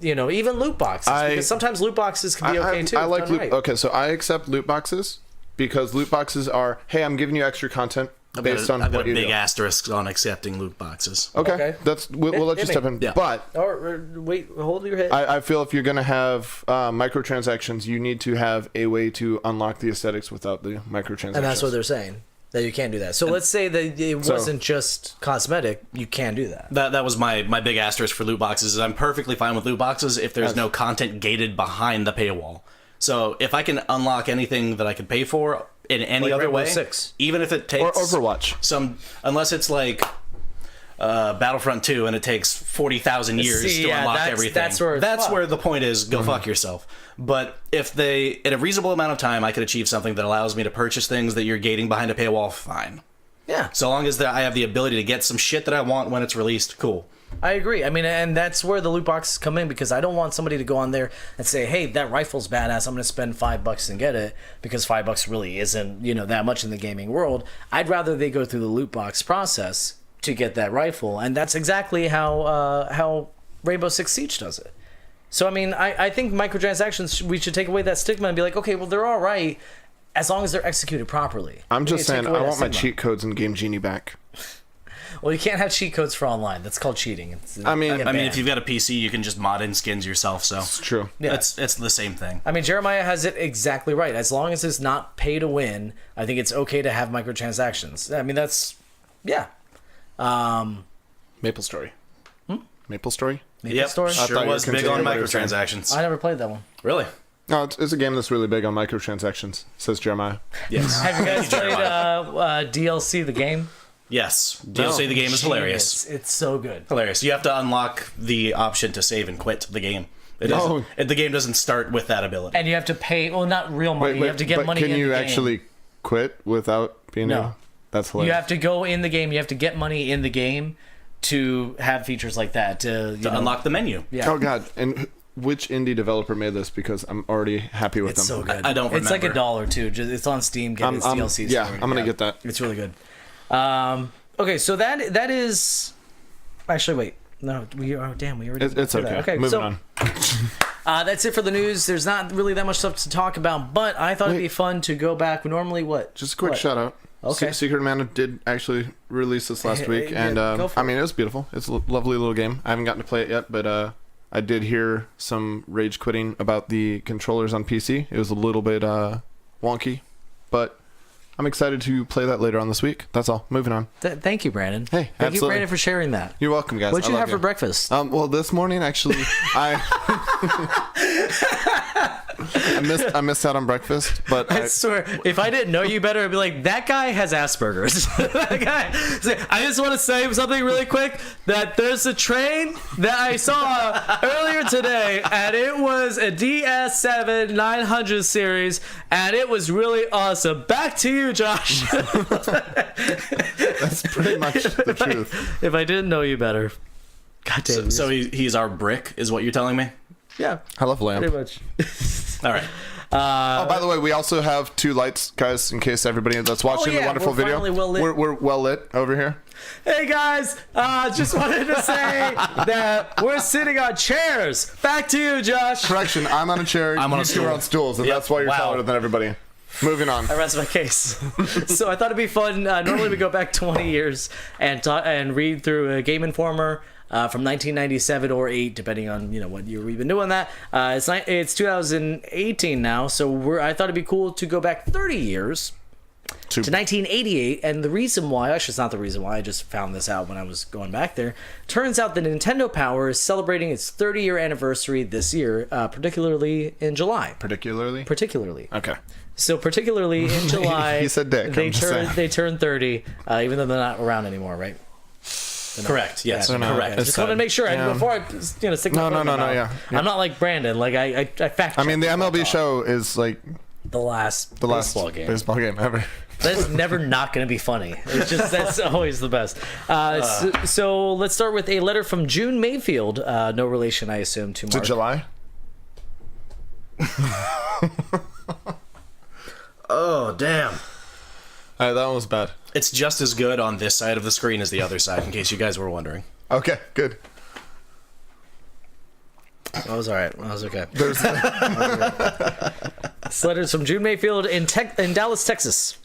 even loot boxes. Because sometimes loot boxes can be okay too. I like done loot. right. Okay, so I accept loot boxes because loot boxes are, hey, I'm giving you extra content based on I've got what a you big do. asterisk on accepting loot boxes. Okay, Okay. we'll let you Hit me. step in. Yeah. But Or wait, hold your head. I feel if you're gonna have microtransactions, you need to have a way to unlock the aesthetics without the microtransactions. And that's what they're saying. That you can't do that. So let's say that it wasn't just cosmetic. You can do that. That was my big asterisk for loot boxes. Is I'm perfectly fine with loot boxes if there's no content gated behind the paywall. So if I can unlock anything that I could pay for in any Like other Rainbow way, Six. even if it Or takes Overwatch. unless it's like Battlefront 2 and it takes 40,000 years See, to yeah, unlock that's- everything. that's where it's fucked. where the point is. Go fuck yourself. But if they, in a reasonable amount of time, I could achieve something that allows me to purchase things that you're gating behind a paywall, fine. Yeah. So long as I have the ability to get some shit that I want when it's released, cool. I agree. I mean, and that's where the loot boxes come in, because I don't want somebody to go on there and say, "Hey, that rifle's badass. I'm going to spend $5 and get it," because $5 really isn't, that much in the gaming world. I'd rather they go through the loot box process to get that rifle, and that's exactly how Rainbow Six Siege does it. So I mean, I think microtransactions, we should take away that stigma and be like, okay, well, they're all right as long as they're executed properly. I'm We just need to take saying, away I that want my stigma. cheat codes in Game Genie back. Well, you can't have cheat codes for online. That's called cheating. I mean, if you've got a PC, you can just mod in skins yourself. So it's true. Yeah. it's the same thing. I mean, Jeremiah has it exactly right. As long as it's not pay to win, I think it's okay to have microtransactions. I mean, that's yeah. Maple Story. Maple Story? Maple Story? thought Sure you was were big on continuing what you were microtransactions. I never played that one. Really? No, it's a game that's really big on microtransactions, says Jeremiah. Yes. Have you guys played DLC the game? Yes. DLC the game is hilarious. It's so good. Hilarious. You have to unlock the option to save and quit the game. Oh. The game doesn't start with that ability. And you have to pay. Well, not real money. You have to get money. Can in you the game. actually quit without being No. able? That's hilarious. You have to go in the game. You have to get money in the game to have features like that to Unlock the menu. Yeah. Oh god! And which indie developer made this? Because I'm already happy with It's them. so good. I don't It's like remember. $1 too. It's on Steam. Get its DLCs. yeah, for it. I'm gonna get that. It's really good. Okay, so that is. Actually, wait. No, we already. It's did that. okay. Okay, Moving so, on. That's it for the news. There's not really that much stuff to talk about, but I thought it'd be fun to go back. Normally, what? Just a quick What? shout out. Okay. Secret of Mana did actually release this last week, yeah, and go for I mean it was beautiful. It's a lovely little game. I haven't gotten to play it yet, but I did hear some rage quitting about the controllers on PC. It was a little bit wonky, but I'm excited to play that later on this week. That's all. Moving on. Thank you, Brandon. Hey, thank you, absolutely. Brandon, for sharing that. You're welcome, guys. What'd I you love have for breakfast? Well, this morning actually, I missed out on breakfast, but I swear, if I didn't know you better, I'd be like, that guy has Asperger's. That guy. I just want to say something really quick, that there's a train that I saw earlier today, and it was a DS7 900 series, and it was really awesome. Back to you, Josh. that's pretty much the truth. If I didn't know you better. God damn. So he's our brick, is what you're telling me? yeah, I love lamp. pretty much. All right. Oh, by the way, we also have 2 lights, guys, in case everybody that's watching yeah, the wonderful we're video. finally well lit. We're well lit over here. Hey guys, just wanted to say that we're sitting on chairs. Back to you, Josh. Correction, I'm on a chair. I'm on a you two stool. are on stools, and Yep. that's why you're Wow. taller than everybody. Moving on. I rest my case. So I thought it'd be fun. Normally we go back 20 years and read through a Game Informer from 1997 or 8, depending on what year we've been doing that. It's 2018 now, so I thought it'd be cool to go back 30 years. To 1988, and the reason why, actually it's not the reason why, I just found this out when I was going back there. Turns out that Nintendo Power is celebrating its 30-year anniversary this year, particularly in July. Particularly? Okay. So particularly in July, He said dick, I'm just saying. they turn 30, even though they're not around anymore, right? Correct. Yes. They're not. Correct. I just wanted to make sure Yeah. before I stick my No, foot in my mouth. yeah. I'm not like Brandon. Like I fact. I mean, the MLB show is like the last the last baseball game ever. That's never not going to be funny. It's just that's always the best. So let's start with a letter from June Mayfield. No relation, I assume, to Is it Mark. July? Oh, damn. That one was bad. It's just as good on this side of the screen as the other side, in case you guys were wondering. Okay, good. That was all right. That was okay. There's This letter's from June Mayfield in Dallas, Texas.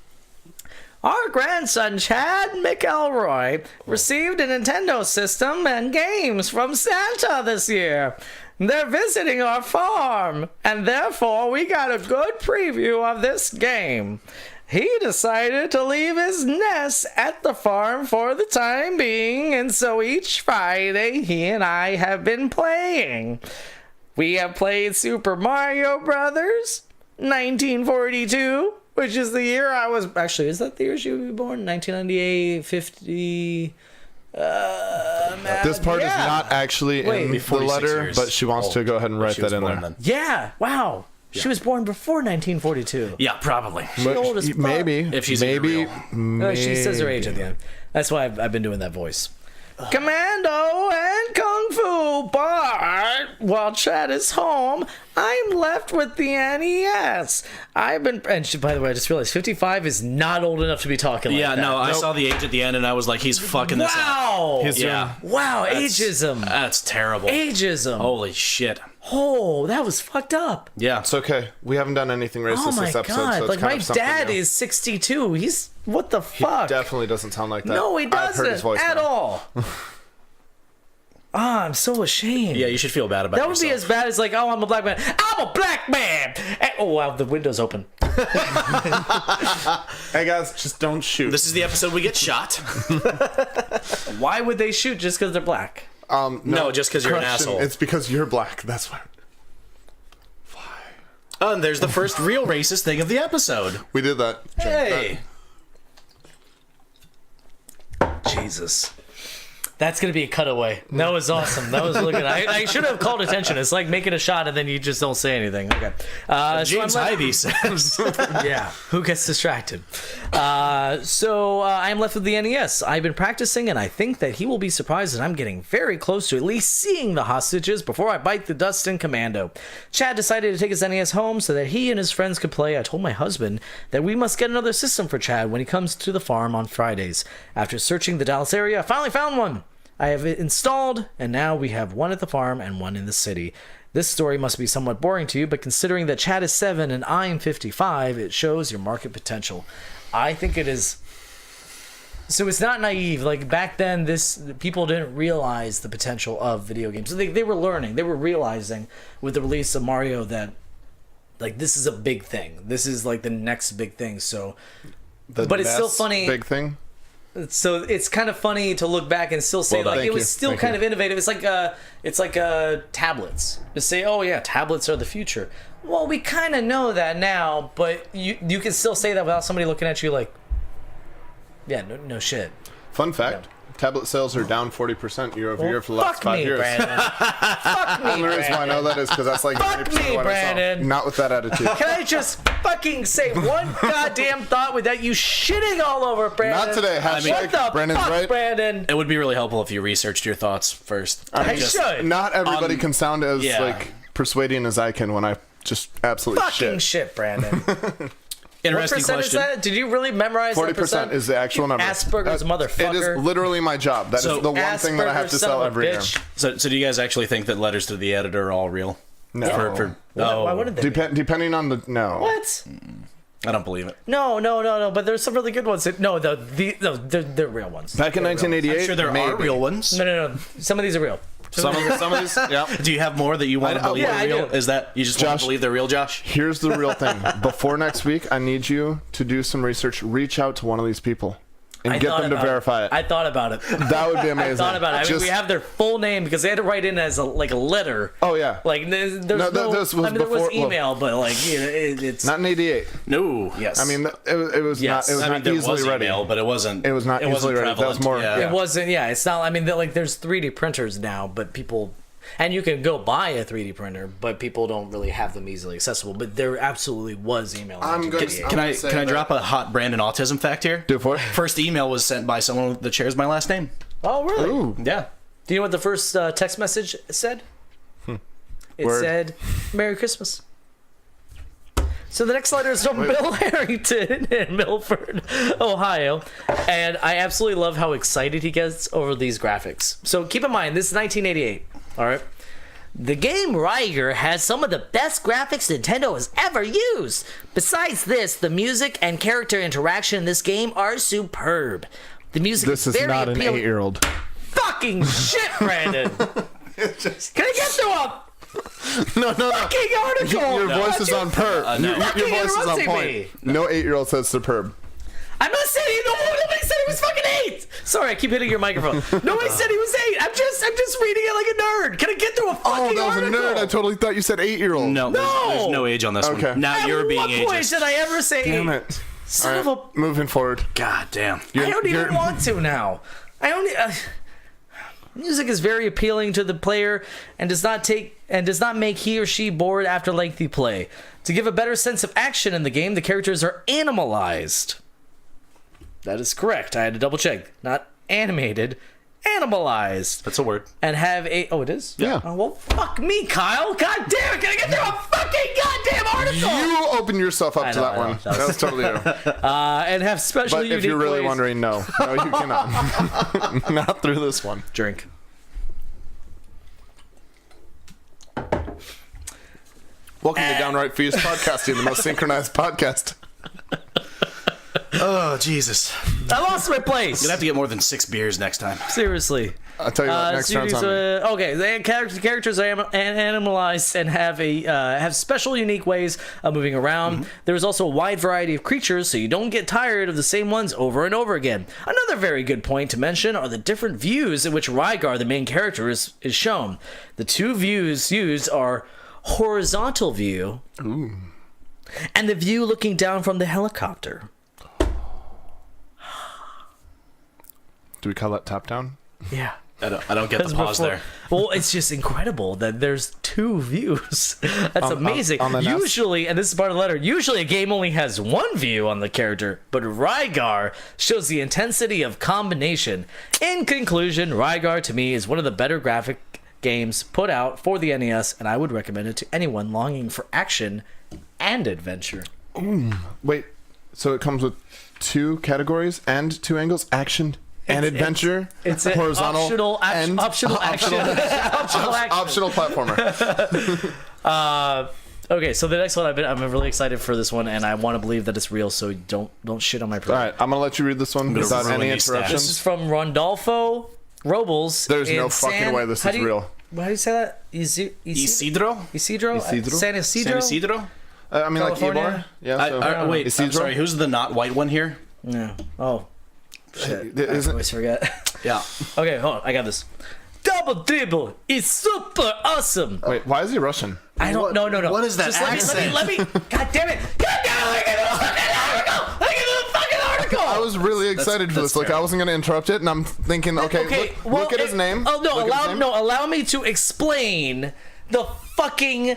Our grandson Chad McElroy received a Nintendo system and games from Santa this year. They're visiting our farm, and therefore we got a good preview of this game. He decided to leave his nest at the farm for the time being, and so each Friday he and I have been playing. We have played Super Mario Brothers, 1942, which is the year I was... Actually, is that the year she was born? 1998, 50... this part is not actually Wait, in the 46 letter, years but she wants to go ahead and write She was that in born there. then. Yeah, wow. She was born before 1942. Yeah, probably. She old as fuck. Maybe. If she's maybe. She says her age at the end. That's why I've been doing that voice. Commando and Kung Fu, but while Chad is home, I'm left with the NES. And she, by the way, I just realized 55 is not old enough to be talking like Yeah, that. no, I saw the age at the end, and I was like, he's fucking this up. Wow! Yeah. Wow, ageism. That's terrible. Ageism. Holy shit. Oh, that was fucked up. Yeah. It's okay. We haven't done anything racist Oh my this episode, god! so it's like kind my of something dad new. is 62. He's What the fuck? Definitely doesn't sound like that. No, he I've heard his doesn't voice at now. all. I'm so ashamed. Yeah, you should feel bad about That would yourself. be as bad as like, oh, I'm a black man. I'm a black man. Oh, wow, the window's open. Hey guys, just don't shoot. This is the episode we get shot. Why would they shoot just because they're black? No, just because you're an Correction, asshole. It's because you're black. That's why. Oh, and there's the first real racist thing of the episode. We did that. Hey. Jesus. That's going to be a cutaway. That was awesome. That was really good. I should have called attention. It's like making a shot and then you just don't say anything. Okay. James Ivey says. Yeah, who gets distracted? I'm left with the NES. I've been practicing, and I think that he will be surprised that I'm getting very close to at least seeing the hostages before I bite the dust in Commando. Chad decided to take his NES home so that he and his friends could play. I told my husband that we must get another system for Chad when he comes to the farm on Fridays. After searching the Dallas area, I finally found one. I have it installed, and now we have one at the farm and one in the city. This story must be somewhat boring to you, but considering that Chad is 7 and I'm 55, it shows your market potential. I think it is. So it's not naive. Like back then, people didn't realize the potential of video games. So they were learning. They were realizing with the release of Mario that like this is a big thing. This is like the next big thing. So, but it's still funny. Big thing. So it's kind of funny to look back and still say Well done. like Thank it was you. still Thank kind you. of innovative. It's like tablets. To say, oh yeah, tablets are the future. Well, we kind of know that now, but you can still say that without somebody looking at you like, yeah, no shit. Fun fact: tablet sales are down 40% year over year for the last Fuck 5 me, years. Brandon. Fuck me, The reason why I know that is because that's like Fuck 90% me, of what I saw. Brandon. Not with that attitude. Can I just fucking say one goddamn thought without you shitting all over it, Brandon? Not today. Hashtag What the Brandon's fuck, right. Brandon? It would be really helpful if you researched your thoughts first. I should. Not everybody can sound as yeah. like persuading as I can when I just absolutely Fucking shit, Brandon. What Interesting percent is question. that? Did you really memorize that 40% is the actual number. Asperger's motherfucker. It is literally my job. That is So- the one thing that I have to Asperger's son sell of a every year. bitch. So do you guys actually think that letters to the editor are all real? No. Why wouldn't they? be? Depending on the no. What? I don't believe it. No. But there's some really good ones. No, they're real ones. Back in 1988, I'm sure there are maybe. real ones. No. Some of these are real. Some of these, yeah. Do you have more that you want to believe yeah, are I real? do. Is that you just want Josh- to believe they're real, Josh? Here's the real thing. Before next week, I need you to do some research. Reach out to one of these people and get them to verify it. I thought about it. That would be amazing. I thought about it. I mean, Just- we have their full name because they had to write in as a letter. Oh yeah. Like there's No, no. this was I mean, there was before- well, email, but like it's Not in '88. No. yes. I mean, it was Yes. not. It was I mean, not there easily was ready. email, but it wasn't. It was not easily ready. That was prevalent. more. Yeah. Yeah. It wasn't. Yeah, it's not. I mean, like there's 3D printers now, but people. And you can go buy a 3D printer, but people don't really have them easily accessible. But there absolutely was email. in I'm good. 1988. Can I say can I that- drop a hot Brandon autism fact here? Do it for it. First email was sent by someone that shares my last name. Oh, really? Ooh. Yeah. Do you know what the first text message said? It Word. said, "Merry Christmas." So the next letter is from Bill Harrington in Milford, Ohio. And I absolutely love how excited he gets over these graphics. So keep in mind, this is 1988, all right? The game Riger has some of the best graphics Nintendo has ever used. Besides this, the music and character interaction in this game are superb. The music This is is very not an appealing. 8-year-old. Fucking shit, Brandon! Can I get through a No. fucking article? Your voice is on perp. no. Your Fucking voice is on interrupting point. me. No 8-year-old says superb. I'm not saying nobody said he was fucking 8. Sorry, I keep hitting your microphone. Nobody said he was 8. I'm just reading it like a nerd. Can I get through a Oh, fucking that was a article? nerd. I totally thought you said 8-year-old. No, there's no age on this Okay. one. Now At you're being what point ageist. did I ever say Damn 8? it. Son All of a... right, moving forward. God damn. I don't even you're- want to now. I only... music is very appealing to the player and does not make he or she bored after lengthy play. To give a better sense of action in the game, the characters are animalized. That is correct. I had to double check. Not animated, animalized. That's a word. And have a... Oh, it is? Yeah. Oh, well, fuck me, Kyle. God damn it. Can I get through a fucking goddamn article? You opened yourself up to know, that I know. one. That That was totally you. And have special But unique if you're really ways... wondering, no. No, you cannot. Not through this one. Drink. Welcome to Downright Fuse Podcasting, the most synchronized podcast. Oh, Jesus. I lost my place. You'll have to get more than 6 beers next time. Seriously. I'll tell you what, next round's on me. Okay, the characters are animalized and have special, unique ways of moving around. There's also a wide variety of creatures, so you don't get tired of the same ones over and over again. Another very good point to mention are the different views in which Rygar, the main character, is shown. The 2 views used are horizontal view and the view looking down from the helicopter. Do we call that top down? Yeah. I don't get the pause there. Well, it's just incredible that there's 2 views. That's amazing. On the NES? Usually, and this is part of the letter, usually a game only has 1 view on the character, but Rygar shows the intensity of combination. In conclusion, Rygar to me is one of the better graphic games put out for the NES, and I would recommend it to anyone longing for action and adventure. Wait, so it comes with 2 categories and 2 angles? Action and adventure? It's an horizontal optional action. Optional platformer. Okay, so the next one, I'm really excited for this one, and I want to believe that it's real, so don't shit on my All product. right, I'm going to let you read this one without any ruin these stats. interruptions. This is from Rondolfo Robles. There's no fucking way this is real. How do you say that? Isidro? Isidro? Isidro? San Isidro? San Isidro? I mean, like California? Ybor? Yeah, so. Wait, Isidro? I'm sorry. Who's the not white one here? No. Oh. Shit. I Isn't- always forget. Yeah. Okay, hold on. I got this. Double dribble is super awesome. Wait, why is he Russian? I don't. No. What is that Just accent? Let me. God damn it! God damn it! Look at the fucking article. I was really excited for that's this. Like, I wasn't going to interrupt it, and I'm thinking, okay, look at his name. Oh no! Look at his name. Allow me to explain the fucking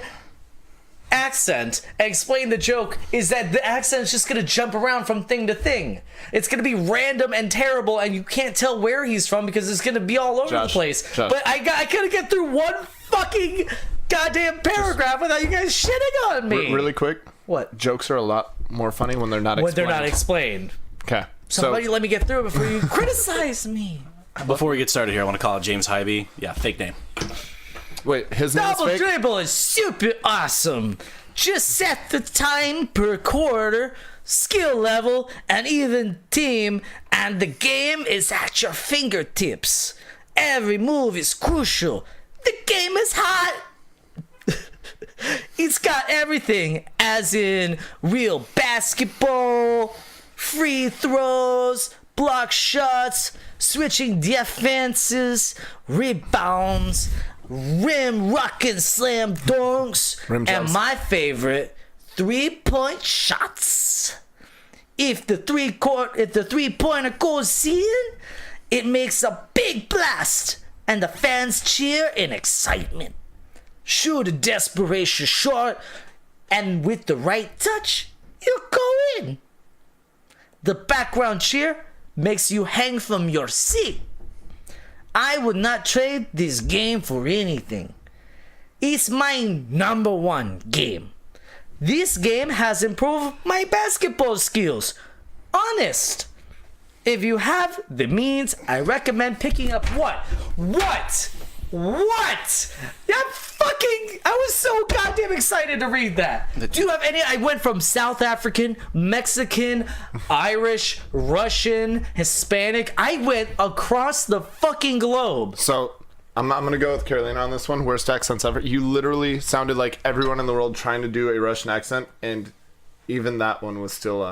accent. Explain the joke is that the accent's just gonna jump around from thing to thing. It's gonna be random and terrible, and you can't tell where he's from because it's gonna be all over the place. Josh. But I couldn't get through one fucking goddamn paragraph without you guys shitting on me. Really quick. What? Jokes are a lot more funny when they're not When explained. they're not explained. Okay. Somebody let me get through it before you criticize me. Before we get started here, I want to call it James Hybe. Yeah, fake name. Wait, his name is Double fake? dribble is super awesome. Just set the time per quarter, skill level, and even team, and the game is at your fingertips. Every move is crucial. The game is hot. It's got everything, as in real basketball, free throws, block shots, switching defenses, rebounds, rim rockin' slam dunks, Rim and shots. my favorite, 3-point shots. If the three-pointer goes in, it makes a big blast, and the fans cheer in excitement. Shoot a desperation shot, and with the right touch, you'll go in. The background cheer makes you hang from your seat. I would not trade this game for anything. It's my number 1 game. This game has improved my basketball skills. Honest. If you have the means, I recommend picking up what? I was so goddamn excited to read that. Do you have any? I went from South African, Mexican, Irish, Russian, Hispanic. I went across the fucking globe. So, I'm going to go with Carolina on this one. Worst accents ever. You literally sounded like everyone in the world trying to do a Russian accent, and even that one was still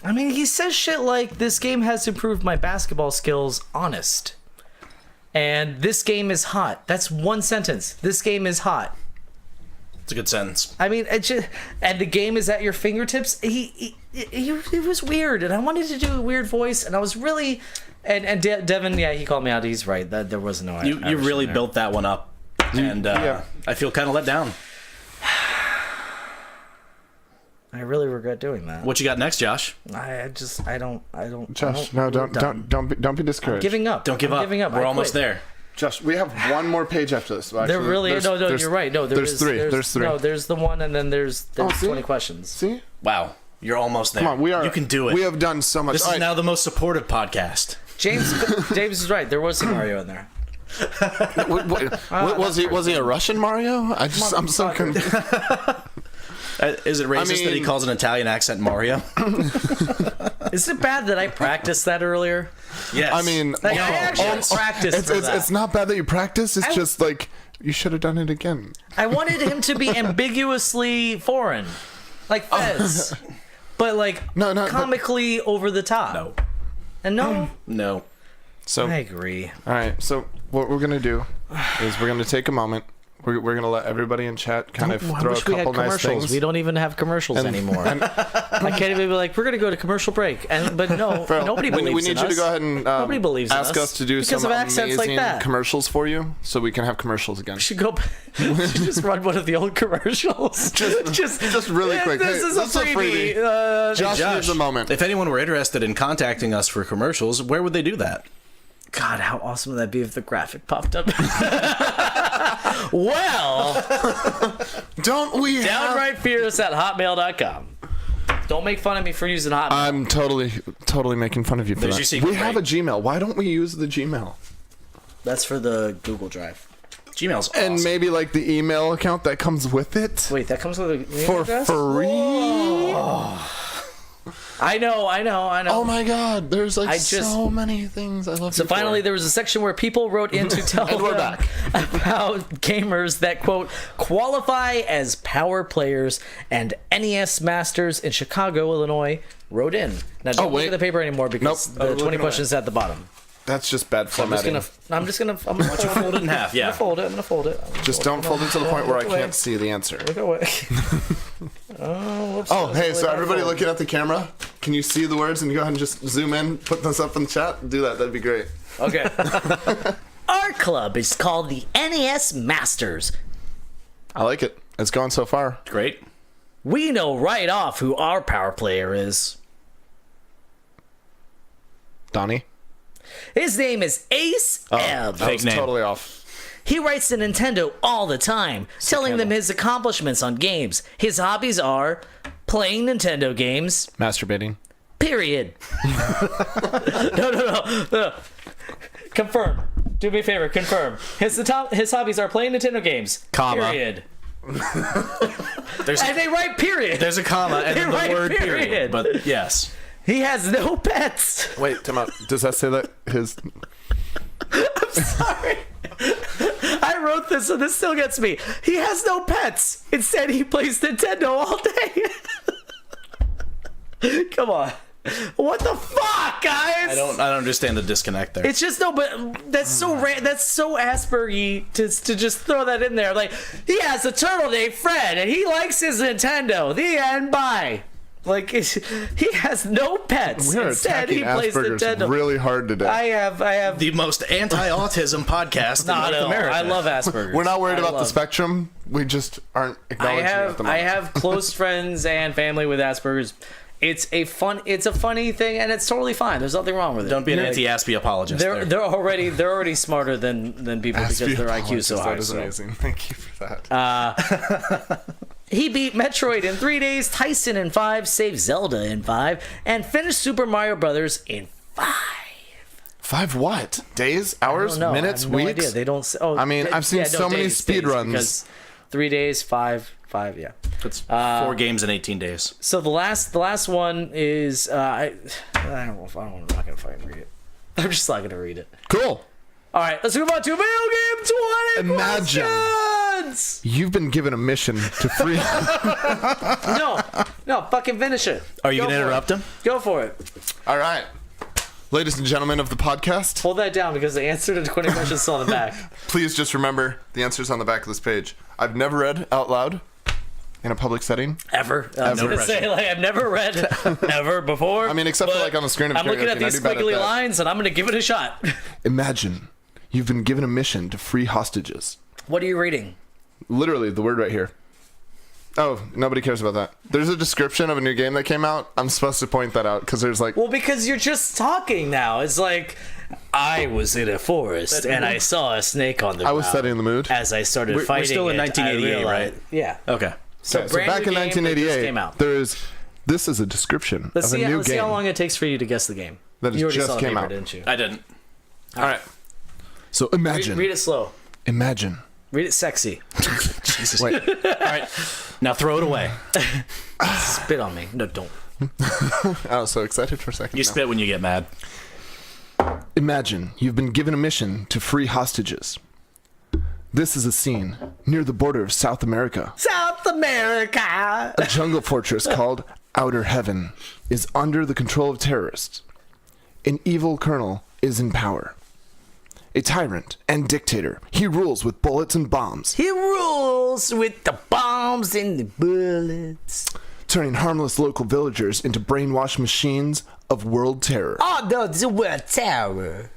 I mean, he says shit like, this game has improved my basketball skills, honest. And this game is hot. That's one sentence. This game is hot. It's a good sentence. I mean, it just, and the game is at your fingertips. He was weird, and I wanted to do a weird voice, and I was really, and Devin, yeah, he called me out. He's right. That there was no. You really built that one up, and Yeah. I feel kind of let down. I really regret doing that. What you got next, Josh? I don't. Josh, no, don't be discouraged. Giving up. Don't give I'm up. Giving up. We're I almost quit. there. Josh, we have one more page after this. Actually, There really no. there's- You're right. No, there's three. There's three. No, there's the one, and then there's Oh, see? 20 questions. See? Wow, you're almost there. Come on, we are. You can do it. We have done so much. This All is right. now the most supportive podcast. James is right. There was some Mario in there. Was he a Russian Mario? I'm so confused. Is it racist that he calls an Italian accent Mario? Is it bad that I practiced that earlier? Yes. I mean, Like, I actually practiced for that. it's not bad that you practice. It's just like you should have done it again. I wanted him to be ambiguously foreign, like Fez, but like No, comically over the top. No. And no, No. So, I agree. all right. So what we're gonna do is we're gonna take a moment. We're gonna let everybody in chat kind of I throw a wish we had couple nice commercials. things. We don't even have commercials anymore. I can't even be like, we're gonna go to commercial break, but no, nobody believes we need in you us. to go ahead and Nobody believes in ask us to do because some of accents like amazing that. commercials for you, so we can have commercials again. We should go. We should just run one of the old commercials. Just really quick. This Hey, is this is a a freebie. Josh needs a moment. If anyone were interested in contacting us for commercials, where would they do that? God, how awesome would that be if the graphic popped up? Well, Don't we downright fierce at hotmail.com. Don't make fun of me for using Hotmail. I'm totally making fun of you for There's that. your secret, We have a Gmail. Why don't we use the Gmail? That's for the Google Drive. Gmail's awesome. And maybe like the email account that comes with it Wait, that comes with a email for address? free. I know. Oh my God! There's like I just- so many things I love. So you finally, for. there was a section where people wrote in to tell And we're them back. about gamers that, quote, qualify as power players, and NES masters in Chicago, Illinois, wrote in. Now, don't look wait. at the paper anymore because Nope. I'm the 20 looking questions at the bottom. That's just bad I'm just formatting. gonna fold it in half, yeah. I'm gonna fold it. Just don't fold it to the point where I Look away. can't see the answer. Look away. Whoops, Oh, that's hey, really so bad everybody fold. looking at the camera, can you see the words and go ahead and just zoom in, put this up in the chat? Do that. That'd be great. Okay. Our club is called the NES Masters. I like it. It's going so far. Great. We know right off who our power player is. Donnie? His name is Ace Ebb. That was name. totally off. He writes to Nintendo all the time, telling them his accomplishments on games. His hobbies are playing Nintendo games, Masturbating. period. No. Confirm. Do me a favor, confirm. His hobbies are playing Nintendo games, Comma. period. There's And they write period. there's a comma and then Right, the word period. period. But yes. He has no pets. Wait, time out. Does that say that his... Sorry. I wrote this, and this still gets me. He has no pets. Instead, he plays Nintendo all day. Come on. What the fuck, guys? I don't understand the disconnect there. It's just no, but that's so that's so Aspergy to just throw that in there. Like, he has a turtle named Fred, and he likes his Nintendo. The end. Bye. Like, he has no pets. We are Instead, attacking he plays Asperger's Nintendo. really hard today. I have. the most anti-autism podcast in North No, America. I love Asperger's. We're not worried I about the love- spectrum. We just aren't acknowledging it at the I moment. have close friends and family with Asperger's. It's a funny thing, and it's totally fine. There's nothing wrong with it. Don't be an Like, anti-Aspie apologist. They're already smarter than people because their IQ is so high. That is so. amazing. Thank you for that. He beat Metroid in 3 days, Tyson in 5, saved Zelda in 5, and finished Super Mario Brothers in 5. 5 what? Days? Hours? No, Minutes? I have no weeks? idea. They don't. Oh, I mean, I've seen so many speed runs. Because 3 days, 5, yeah. It's 4 games in 18 days. So the last one is I don't know if I'm not gonna fucking read it. I'm just not gonna read it. Cool. All right, let's move on to video game 20 Imagine. questions. You've been given a mission to free. No, fucking finish it. Are you Go going to for interrupt him? Go for it. All right. Ladies and gentlemen of the podcast, Hold that down because the answer to the 20 questions is still on the back. please just remember the answer's on the back of this page. I've never read out loud in a public setting. Ever. I was No gonna say, pressure. like, I've never read ever before. I mean, except for but like on the screen of I'm looking at karaoke, and I these do bad at squiggly that. lines, and I'm gonna give it a shot. Imagine you've been given a mission to free hostages. What are you reading? Literally, the word right here. Oh, nobody cares about that. There's a description of a new game that came out. I'm supposed to point that out because there's like... Well, because you're just talking now. It's like, I was in a forest and I saw a snake on the I was ground. setting the mood. As I started We're fighting still in it, I 1988, realized- right? Yeah. Okay. So, Okay, so brand back new in game that just 1988, came out. this is a description Let's of see, a new let's see game how long it takes for you to guess the game. that You already just saw the came paper, out. didn't you? I didn't. All right. So imagine, Read it slow. imagine Read it sexy. Jesus. Wait. All right. Now throw it away. Spit on me. No, don't. I was so excited for a second. You now. spit when you get mad. Imagine you've been given a mission to free hostages. This is a scene near the border of South America. South America! A jungle fortress called Outer Heaven is under the control of terrorists. An evil colonel is in power. A tyrant and dictator, he rules with bullets and bombs, He rules with the bombs and the bullets. turning harmless local villagers into brainwashed machines of world terror. Oh, no, the world terror.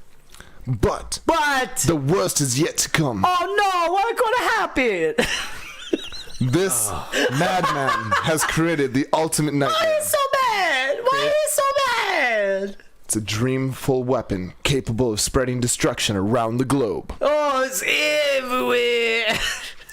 But But, the worst is yet to come. oh no, what's gonna happen? This madman has created the ultimate Why nightmare. is so bad? Why is so bad? It's a dreamful weapon capable of spreading destruction around the globe. Oh, it's everywhere.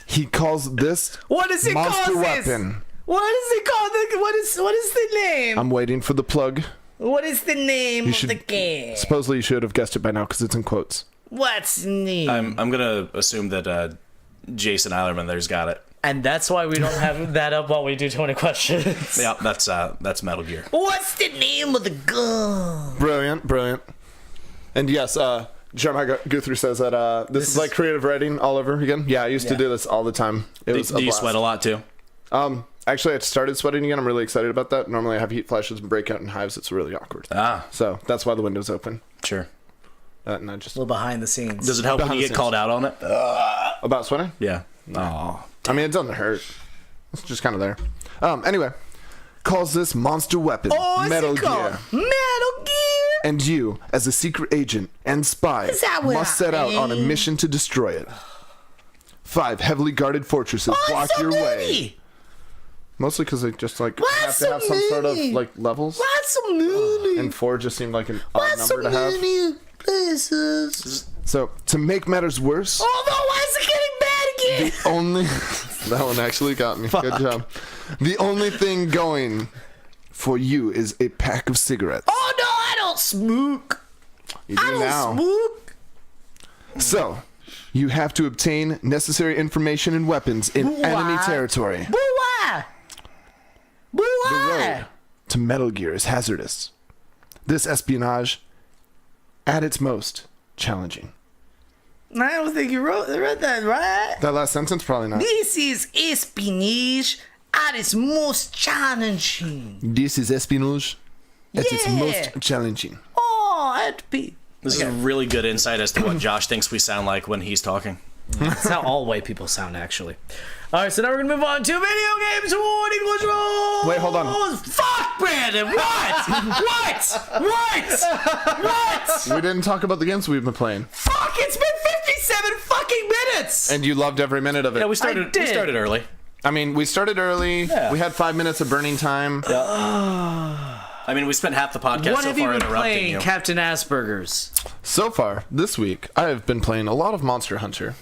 He calls this What does it monster call weapon. this? What is it called? What is the name? I'm waiting for the plug. What is the name of should- the game? Supposedly you should have guessed it by now because it's in quotes. What's the name? I'm gonna assume that Jason Eilerman there's got it. And that's why we don't have that up while we do 20 questions. Yeah, that's Metal Gear. What's the name of the gun? Brilliant. And yes, Jeremiah Guthrie says that this is like creative writing all over again. Yeah, I used to do this all the time. It was Do a you blast. sweat a lot too? Actually, I started sweating again. I'm really excited about that. Normally I have heat flashes and breakout in hives. It's really awkward. Ah, So that's why the window's open. sure. And I just... A little behind the scenes. Does it help when Behind you the get called out on it? About sweating? Yeah. Oh. I mean, it doesn't hurt. It's just kind of there. Anyway, calls this monster weapon what's Metal it called? Gear. Metal Gear? And you, as a secret agent and spy, Is that what must set out on a I- mission to destroy it. 5 heavily guarded fortresses block so your many? way. Mostly because they just like Why have so to have some sort of many? like levels. Why so many? And 4 just seemed like an Why odd so number to have. many places? So to make matters worse, Oh no, why is it getting bad again? the only that one actually got me. Good job. The only thing going for you is a pack of cigarettes. Oh no, I don't smoke. You do I don't now. smoke. So, you have to obtain necessary information and weapons in enemy Why? territory. But why? But The why? road to Metal Gear is hazardous. This espionage, at its most, challenging. I don't think you read that right. That last sentence, probably not. This is espionage at its most challenging. This is espionage at its Yeah. most challenging. Oh, I had to pee. This is really good insight as to what Josh thinks we sound like when he's talking. That's how all white people sound, actually. All right, so now we're gonna move on to video games. 20 questions. Wait, hold on. Fuck, Brandon. What? What? We didn't talk about the games we've been playing. Fuck! It's been 57 fucking minutes. And you loved every minute of it. Yeah, we I started did. early. I mean, we started early. Yeah. We had 5 minutes of burning time. I mean, we spent half the podcast What so have you far been interrupting playing, you. Captain Asperger's? So far, this week, I have been playing a lot of Monster Hunter.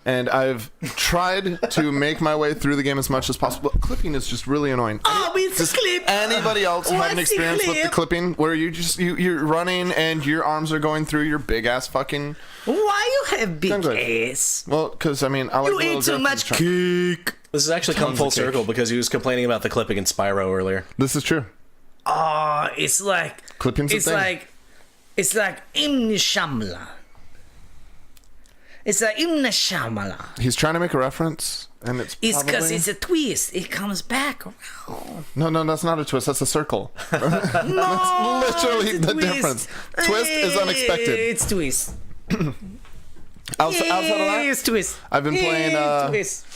And I've tried to make my way through the game as much as possible. Clipping is just really annoying. Oh, it's a clip. Anybody else have an What's the experience with the clip? clipping where you're running and your arms are going through your big ass fucking... Why you have big Good. ass? Well, because I mean, I like You the little ate too girl much from- cake. This has actually come Tons full of cake. circle because he was complaining about the clipping in Spyro earlier. This is true. Oh, it's like Clipping's a it's thing. it's like M. Night Shyamalan. It's like M. Night Shyamalan. He's trying to make a reference, and it's It's because probably... it's a twist. It comes back around. No, that's not a twist. That's a circle. No, literally it's a the twist. difference. Twist is unexpected. It's twist. Outside of that, It's twist. I've been playing, twist.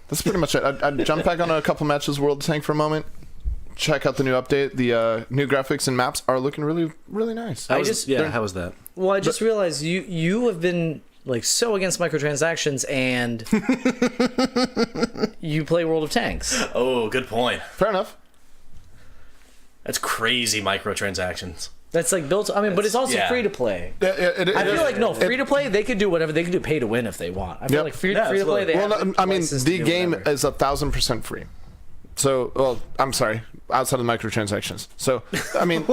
that's pretty much it. I jumped back on a couple matches World Tank for a moment. Check out the new update. The new graphics and maps are looking really, really nice. How was that? Well, I just realized you have been like so against microtransactions, and you play World of Tanks. Oh, good point. Fair enough. That's crazy microtransactions. That's like built. I mean, but it's also yeah. free to play. It I feel like no it- free to play. They could do whatever. They could do pay to win if they want. I feel Yep. like free Yeah, to play. absolutely. They Well, have no, I mean, license to the do game whatever. is 1,000% free. So, well, I'm sorry, outside of the microtransactions. So, I mean,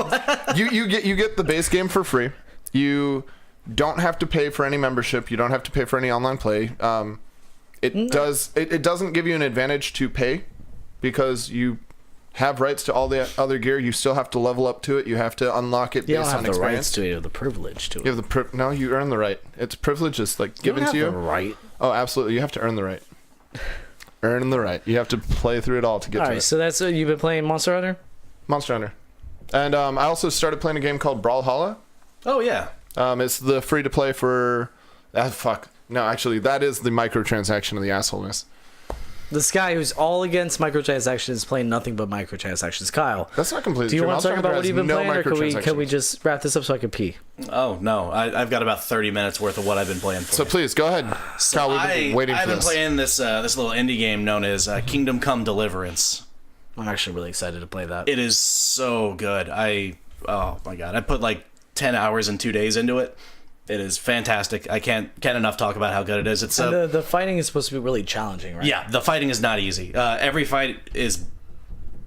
you get the base game for free. You don't have to pay for any membership. You don't have to pay for any online play. It doesn't give you an advantage to pay because you have rights to all the other gear. You still have to level up to it. You have to unlock it You don't based have on the experience. rights to it, you have the privilege to it. You have the no, you earn the right. It's privilege is like given to you. You don't have the right. Oh, absolutely. You have to earn the right. Earn the right. You have to play through it all to get to Alright, it. so that's you've been playing Monster Hunter? Monster Hunter. And I also started playing a game called Brawlhalla. Oh yeah. It's the free to play for. Fuck. No, actually, that is the microtransaction of the assholeness. This guy who's all against microtransactions is playing nothing but microtransactions. Kyle, That's not completely do you true. want to talk Monster about Hunter what you've has been no playing, or can we microtransactions. just wrap this up so I can pee? Oh no, I've got about 30 minutes worth of what I've been playing for. So please go ahead, Kyle. We've been waiting I've for been this. playing this little indie game known as Kingdom Come Deliverance. I'm actually really excited to play that. It is so good. Oh my god, I put like 10 hours and 2 days into it. It is fantastic. I can't enough talk about how good it is. It's the fighting is supposed to be really challenging, right? yeah, the fighting is not easy. Every fight is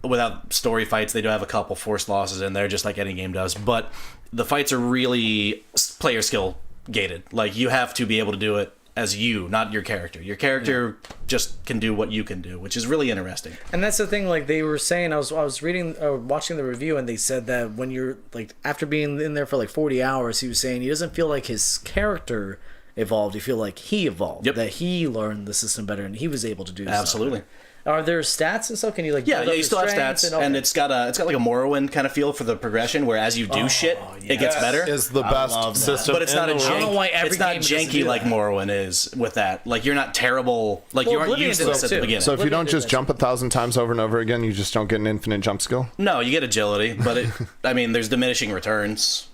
without story fights. They do have a couple forced losses in there, just like any game does. But the fights are really player skill gated. Like you have to be able to do it as you, not your character. Your character just can do what you can do, which is really interesting. And that's the thing, like they were saying, I was reading or watching the review, and they said that when you're like after being in there for like 40 hours, he was saying he doesn't feel like his character evolved. You feel like he evolved. Yep. That he learned the system better and he was able to do Absolutely. stuff. Are there stats and stuff? Can you like Yeah, build up you your still have strength stats, all and that? it's got like a Morrowind kind of feel for the progression, where as you do shit, it gets better. Is the best system, But it's not a in the world. I don't know why every it's not game doesn't janky do like that. Morrowind is with that. Like you're not terrible. Like you aren't Oblivion used to did this that at the too. beginning. So if you don't Oblivion just did jump 1,000 times over and over again, you just don't get an infinite jump skill. No, you get agility, but I mean, there's diminishing returns.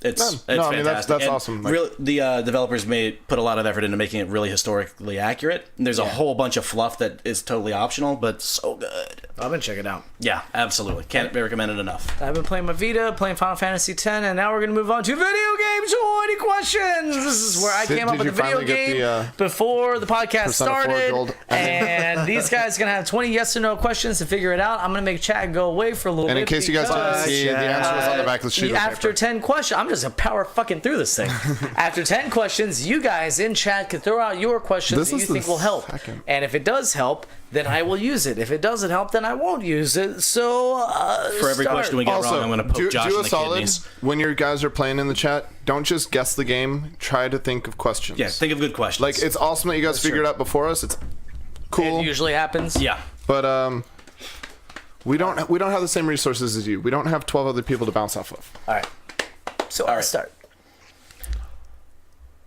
It's No, I mean, that's fantastic. And awesome. Like- really, the developers put a lot of effort into making it really historically accurate. And there's a whole bunch of fluff that is totally optional, but so good. I've been checking it out. Yeah, absolutely. Can't recommend it enough. I've been playing my Vita, playing Final Fantasy X, and now we're going to move on to video game 20 questions. This is where I came up Did with you the video finally get game the, before the podcast Persona 4 started. gold? And these guys are going to have 20 yes or no questions to figure it out. I'm going to make chat go away for a little And bit. in case you guys didn't because, see, the answer was on the back of the sheet of after paper. 10 questions, I'm just a power fucking through this thing. After 10 questions, you guys in chat can throw out your questions This that you is the think will help. second. And if it does help, then I will use it. If it doesn't help, then I won't use it. So, For every start. question we get wrong, I'm going to poke Josh do in a the solid kidneys. when your guys are playing in the chat. Don't just guess the game. Try to think of questions. Yeah, think of good questions. Like, it's awesome that you guys figured it out before us. It's cool. It usually happens. yeah. But we don't have the same resources as you. We don't have 12 other people to bounce off of. All right. So I'll start.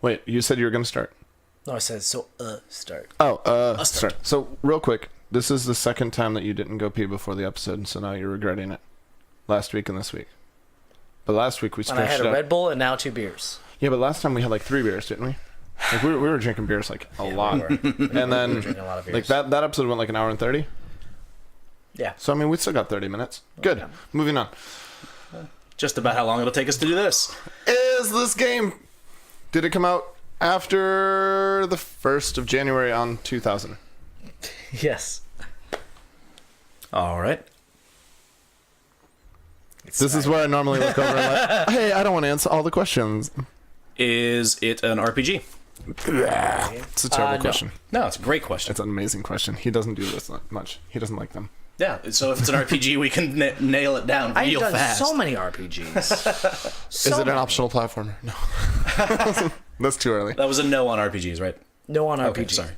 Wait, you said you were going to start. No, I said so. Start. Oh, start. So real quick, this is the second time that you didn't go pee before the episode, so now you're regretting it. Last week and this week. But last week we And I stretched had it a out. Red Bull and now 2 beers. Yeah, but last time we had like 3 beers, didn't we? Like we were drinking beers like a lot. And then drinking a lot of like beers. that episode went like an hour and 30. Yeah. So I mean, we still got 30 minutes. Good. Moving on. Just about how long it'll take us to do this. Is this game, did it come out after the 1st of January on 2000? Yes. All right. This is where I normally look over and like, hey, I don't want to answer all the questions. Is it an RPG? It's a terrible no. question. No, it's a great question. It's an amazing question. He doesn't do this much. He doesn't like them. Yeah, so if it's an RPG, we can nail it down I've real done fast. so many RPGs. Is it an optional platformer? No. That's too early. That was a no on RPGs, right? No on RPG. Okay, sorry.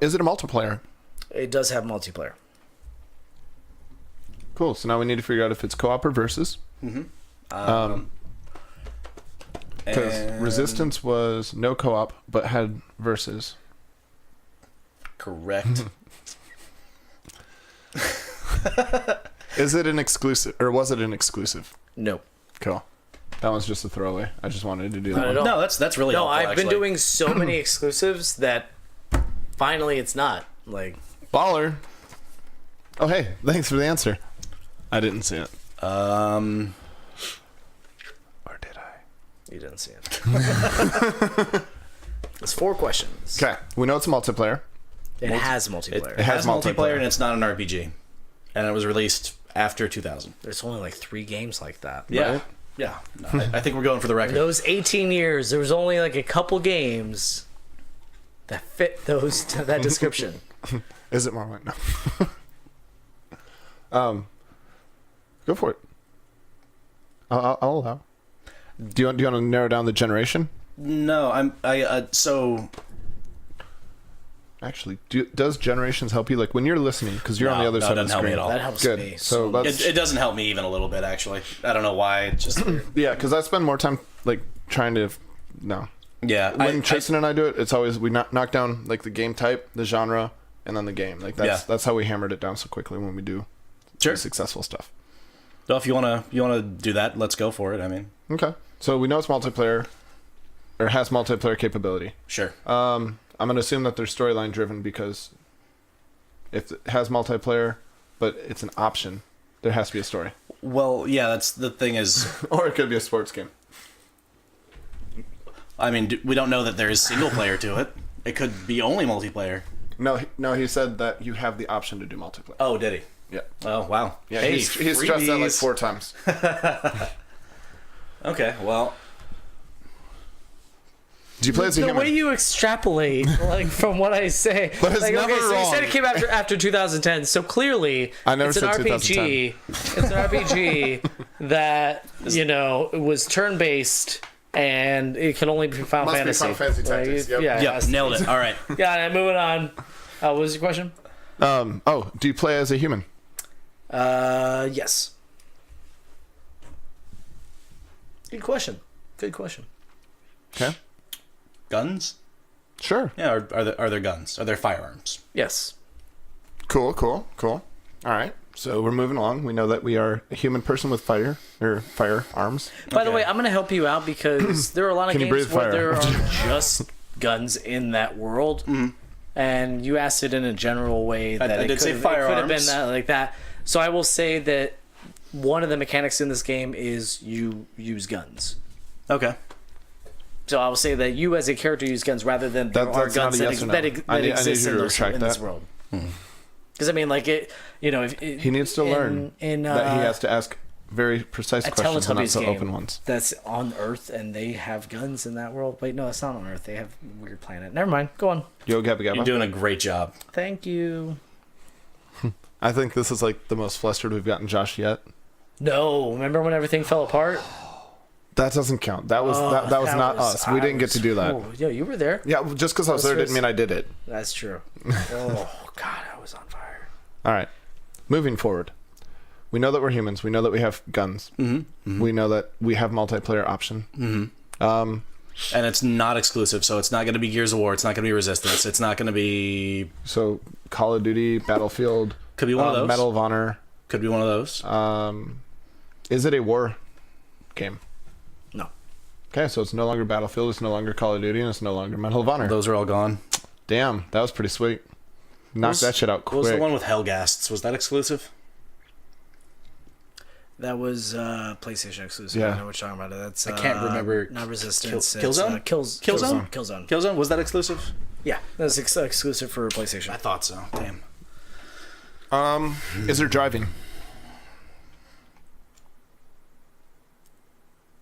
Is it a multiplayer? It does have multiplayer. Cool. So now we need to figure out if it's co-op or versus. Because Resistance was no co-op, but had versus. Correct. Is it an exclusive, or was it an exclusive? No. Cool. That one's just a throwaway. I just wanted to do Not that at one. all. No, that's really No, helpful, I've been actually. doing so many exclusives that finally it's not. Like, Baller. Oh, hey, thanks for the answer. I didn't see it. Or did I? you didn't see it. It's 4 questions. Okay, we know it's a multiplayer. It has multiplayer. It has multiplayer multiplayer. and it's not an RPG. And it was released after 2000. There's only like 3 games like that. Yeah. Right? Yeah, no, I think we're going for the record. Those 18 years, there was only like a couple games that fit that description. Is it Marmite? No. Go for it. I'll allow. Do you want to narrow down the generation? No, so Actually, does generations help you? Like when you're listening, because you're on the other side of the help me screen. at all. That helps Good. me. So let's. It doesn't help me even a little bit, actually. I don't know why. It's just Yeah, because I spend more time like trying to. No. yeah. When Tristan and I do it, it's always we knock down like the game type, the genre, and then the game. Like that's how we hammered it down so quickly when we do successful stuff. So if you wanna do that, let's go for it. I mean, Okay. So we know it's multiplayer, or has multiplayer capability. sure. I'm gonna assume that they're storyline driven because if it has multiplayer, but it's an option, there has to be a story. Well, yeah. That's the thing is, Or it could be a sports game. I mean, we don't know that there is single player to it. It could be only multiplayer. No, he said that you have the option to do multiplayer. Oh, did he? Yeah. Oh, wow. Yeah, Hey, he's stressed that like freebies. 4 times. Okay, well, Do you play as a The human? way you extrapolate, like from what I say, But it's like, never so you wrong. said it came after 2010. So clearly, I never it's said an RPG. It's an RPG that was turn based, and it can only be Final Must be Fantasy. Final Fantasy Tactics, yep. Yeah, yep, nailed it. All right. Got it. Moving on. What was your question? Do you play as a human? Yes. Good question. Good question. Okay. Guns? Sure. Yeah, are there guns? Are there firearms? Yes. Cool. All right. So we're moving along. We know that we are a human person with firearms. By the way, I'm going to help you out because there are a lot of Can you games breathe where fire? there are just guns in that world. And you asked it in a general way that I it did say could have been firearms. that, like that. So I will say that one of the mechanics in this game is you use guns. Okay. So I will say that you as a character use guns rather than there are that's not guns a yes or no. that I need exist you in to this retract this that. world. Because I mean, like it, He needs to learn in that he has to ask very precise a questions and not Teletubbies so game open ones. that's on Earth, and they have guns in that world. Wait, no, it's not on Earth. They have a weird planet. Never mind. Go on. Yo, Gabba You're Gabba. doing a great job. Thank you. I think this is like the most flustered we've gotten Josh yet. No, remember when everything fell apart? That doesn't count. That was that was not us. We didn't get to do that. Oh, yeah, you were there. Yeah, just because I was there didn't mean I did it. That's true. Oh God, I was on fire. All right. Moving forward. We know that we're humans. We know that we have guns. We know that we have multiplayer option. And it's not exclusive, so it's not going to be Gears of War. It's not going to be Resistance. It's not going to be... So Call of Duty, Battlefield, Could be one of those. Medal of Honor. Could be one of those. Is it a war game? No. Okay, so it's no longer Battlefield, it's no longer Call of Duty, and it's no longer Medal of Honor. Those are all gone. Damn, that was pretty sweet. Knock that shit out quick. What was the one with Hellghasts? Was that exclusive? That was PlayStation exclusive. Yeah. I know what you're talking about. That's I can't remember. Not Resistance. Killzone? Killzone. Killzone? Was that exclusive? Yeah, that's exclusive for PlayStation. I thought so. Damn. Is there driving?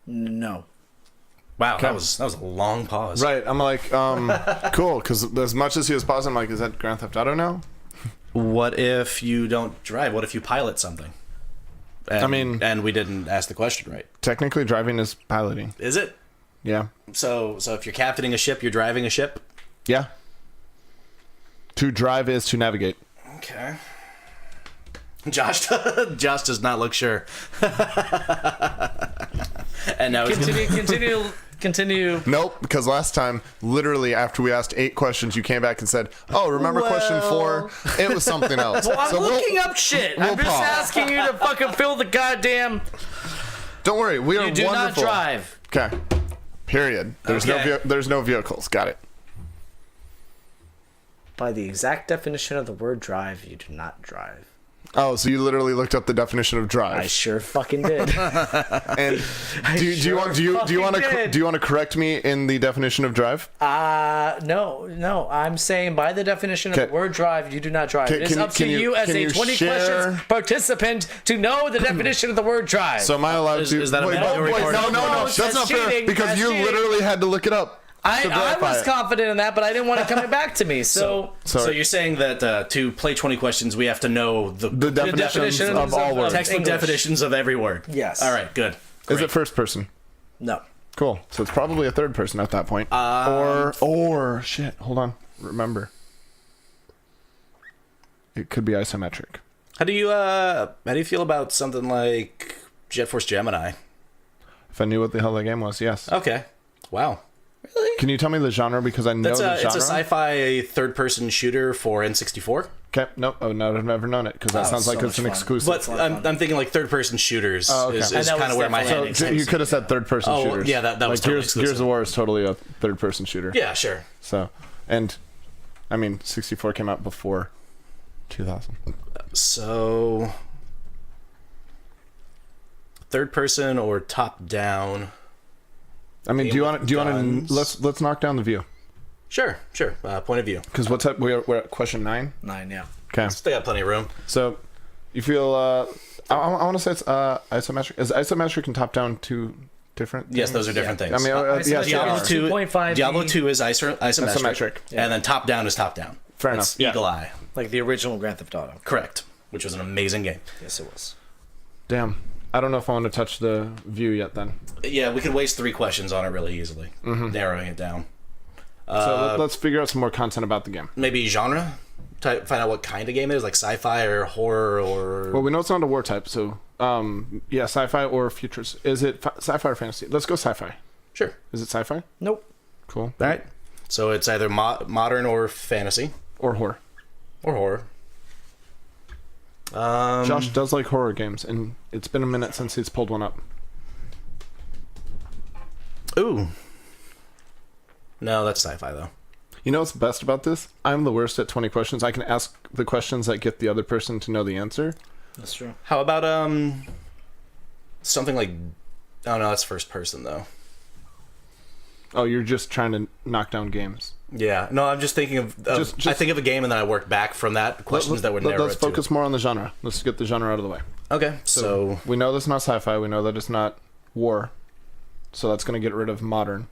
No. Wow, that was a long pause. Right, I'm like, cool, because as much as he was pausing, I'm like, is that Grand Theft Auto now? What if you don't drive? What if you pilot something? And, and we didn't ask the question right. Technically, driving is piloting. Is it? Yeah. So if you're captaining a ship, you're driving a ship? Yeah. To drive is to navigate. Okay. Josh does not look sure. And now he's Continue. Nope, because last time, literally after we asked 8 questions, you came back and said, "Oh, remember question 4? It was something else." Well, I'm So looking up shit. I'm just pause. asking you to fucking fill the goddamn. Don't worry, we are You do wonderful. not drive. Okay. Period. There's Okay. there's no vehicles. Got it. By the exact definition of the word drive, you do not drive. Oh, so you literally looked up the definition of drive. I sure fucking did. And do you want to correct me in the definition of drive? No. I'm saying by the definition of the word drive, you do not drive. It is up to you as a 20 questions participant to know the definition of the word drive. So am I allowed to? Is that a Wait, mandatory part? no. That's That's not fair cheating. because That's you cheating. literally had to look it up. I was confident in that, but I didn't want it coming back to me. So you're saying that to play 20 questions, we have to know the definitions of all words. textbook English. definitions of every word. Yes. All right, good. Is it first person? No. Cool. So it's probably a third person at that point. Or shit. Hold on. Remember, it could be isometric. How do you feel about something like Jet Force Gemini? If I knew what the hell that game was, yes. Okay. Wow. Really? Can you tell me the genre because I know the genre? It's a sci-fi third-person shooter for N64. Okay. Nope. Oh no, I've never known it because that sounds like so it's an much fun. exclusive. But I'm thinking like third-person shooters okay. is And that kind of was where my definitely- head So is. you could have said third-person Oh, shooters. yeah, that was like totally Gears exclusive. of War is totally a third-person shooter. Yeah, sure. So, and I mean, 64 came out before 2000. So third-person or top-down? I mean, do you want to guns. let's knock down the view Sure. Point of view. because what's up? We're at question 9. 9, yeah. Okay. Still got plenty of room. So, you feel I want to say it's isometric. Is isometric and top-down two different? Yes, things? those are different things. I mean, yes, they Diablo are. 2, 2.5D. Diablo 2 is isometric, Isometric. and then top-down is top-down. Fair It's enough. Yeah. Eagle Eye. Like the original Grand Theft Auto. Correct. Which was an amazing game. Yes, it was. Damn. I don't know if I want to touch the view yet. Then. Yeah, we could waste 3 questions on it really easily, narrowing it down. So let's figure out some more content about the game. Maybe genre? Find out what kind of game it is, like sci-fi or horror or... Well, we know it's not a war type, so yeah, sci-fi or futures. Is it sci-fi or fantasy? Let's go sci-fi. Sure. Is it sci-fi? Nope. Cool. All right. So it's either modern or fantasy. Or horror. Or horror. Josh does like horror games, and it's been a minute since he's pulled one up. Ooh. No, that's sci-fi, though. You know what's best about this? I'm the worst at 20 questions. I can ask the questions that get the other person to know the answer. That's true. How about something like... Oh, no, that's first person, though. Oh, you're just trying to knock down games. Yeah. No, I'm just thinking of... Just- I think of a game, and then I work back from that, questions that would narrow Let's it to. focus more on the genre. Let's get the genre out of the way. Okay, so... We know that's not sci-fi. We know that it's not war. So that's going to get rid of modern.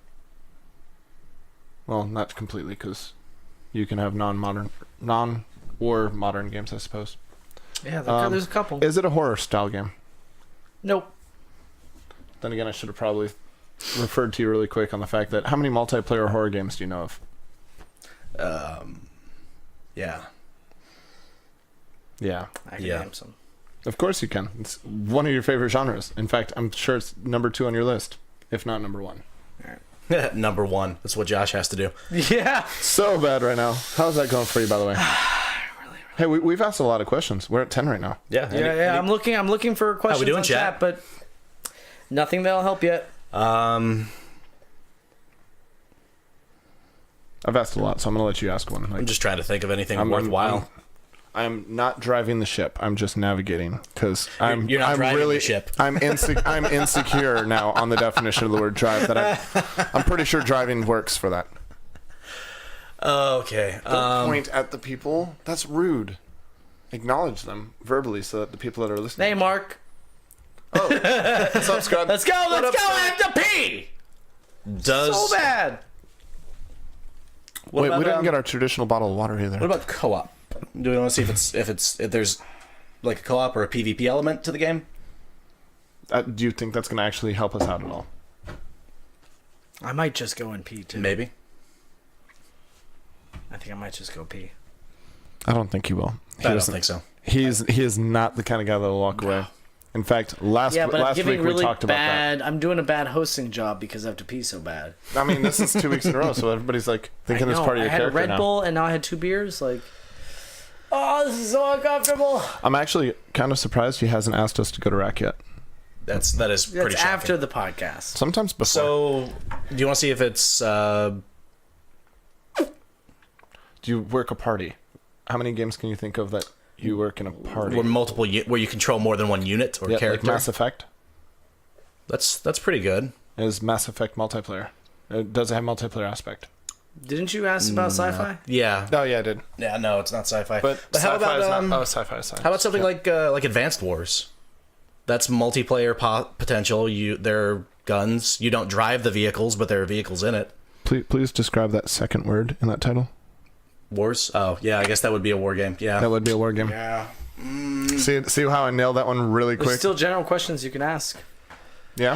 Well, not completely, because you can have non-war modern games, I suppose. Yeah, there's a couple. Is it a horror style game? Nope. Then again, I should have probably referred to you really quick on the fact that how many multiplayer horror games do you know of? Yeah. Yeah. I can Yeah. name some. Of course you can. It's one of your favorite genres. In fact, I'm sure it's number 2 on your list, if not number 1. Number 1. That's what Josh has to do. Yeah. So bad right now. How's that going for you, by the way? Hey, we've asked a lot of questions. We're at 10 right now. Yeah. Yeah. I'm looking for questions doing, on chat? but nothing that'll help yet. I've asked a lot, so I'm going to let you ask one. I'm just trying to think of anything I'm- worthwhile. I'm not driving the ship. I'm just navigating because You're not driving the ship. I'm insecure now on the definition of the word drive. That I'm pretty sure driving works for that. Okay. Don't point at the people. That's rude. Acknowledge them verbally so that the people that are listening. Hey, Mark. What's up, Scott? Let's go. What Let's up, go. I Scott? have to pee. Does So bad. What Wait, about, we didn't get our traditional bottle of water either. What about co-op? Do we want to see if there's like a co-op or a PvP element to the game? Do you think that's going to actually help us out at all? I might just go and pee too. Maybe. I think I might just go pee. I don't think he will. I don't think so. He is not the kind of guy that will walk away. In fact, last Yeah, but I'm week giving we really talked about bad. I'm doing a bad hosting job because I have to pee so bad. that. I mean, this is 2 weeks in a row, so everybody's like thinking it's part of I your had a character Red now. Bull and now I had 2 beers. Like, oh, this is so uncomfortable. I'm actually kind of surprised he hasn't asked us to go to rack yet. That is pretty That's shocking. after the podcast. Sometimes before. So, do you want to see if it's Do you work a party? How many games can you think of that you work in a party. Where you control more than one unit or character. Like Mass Effect. That's pretty good. Is Mass Effect multiplayer? Does it have multiplayer aspect? Didn't you ask about sci-fi? Yeah. Oh yeah, I did. Yeah, no, it's not sci-fi. But how sci-fi about is not, sci-fi is science. how about something like Advanced Wars? That's multiplayer potential. There are guns. You don't drive the vehicles, but there are vehicles in it. Please describe that second word in that title. Wars? Oh, yeah, I guess that would be a war game. Yeah. That would be a war game. Yeah. See how I nailed that one really quick? There's still general questions you can ask. Yeah.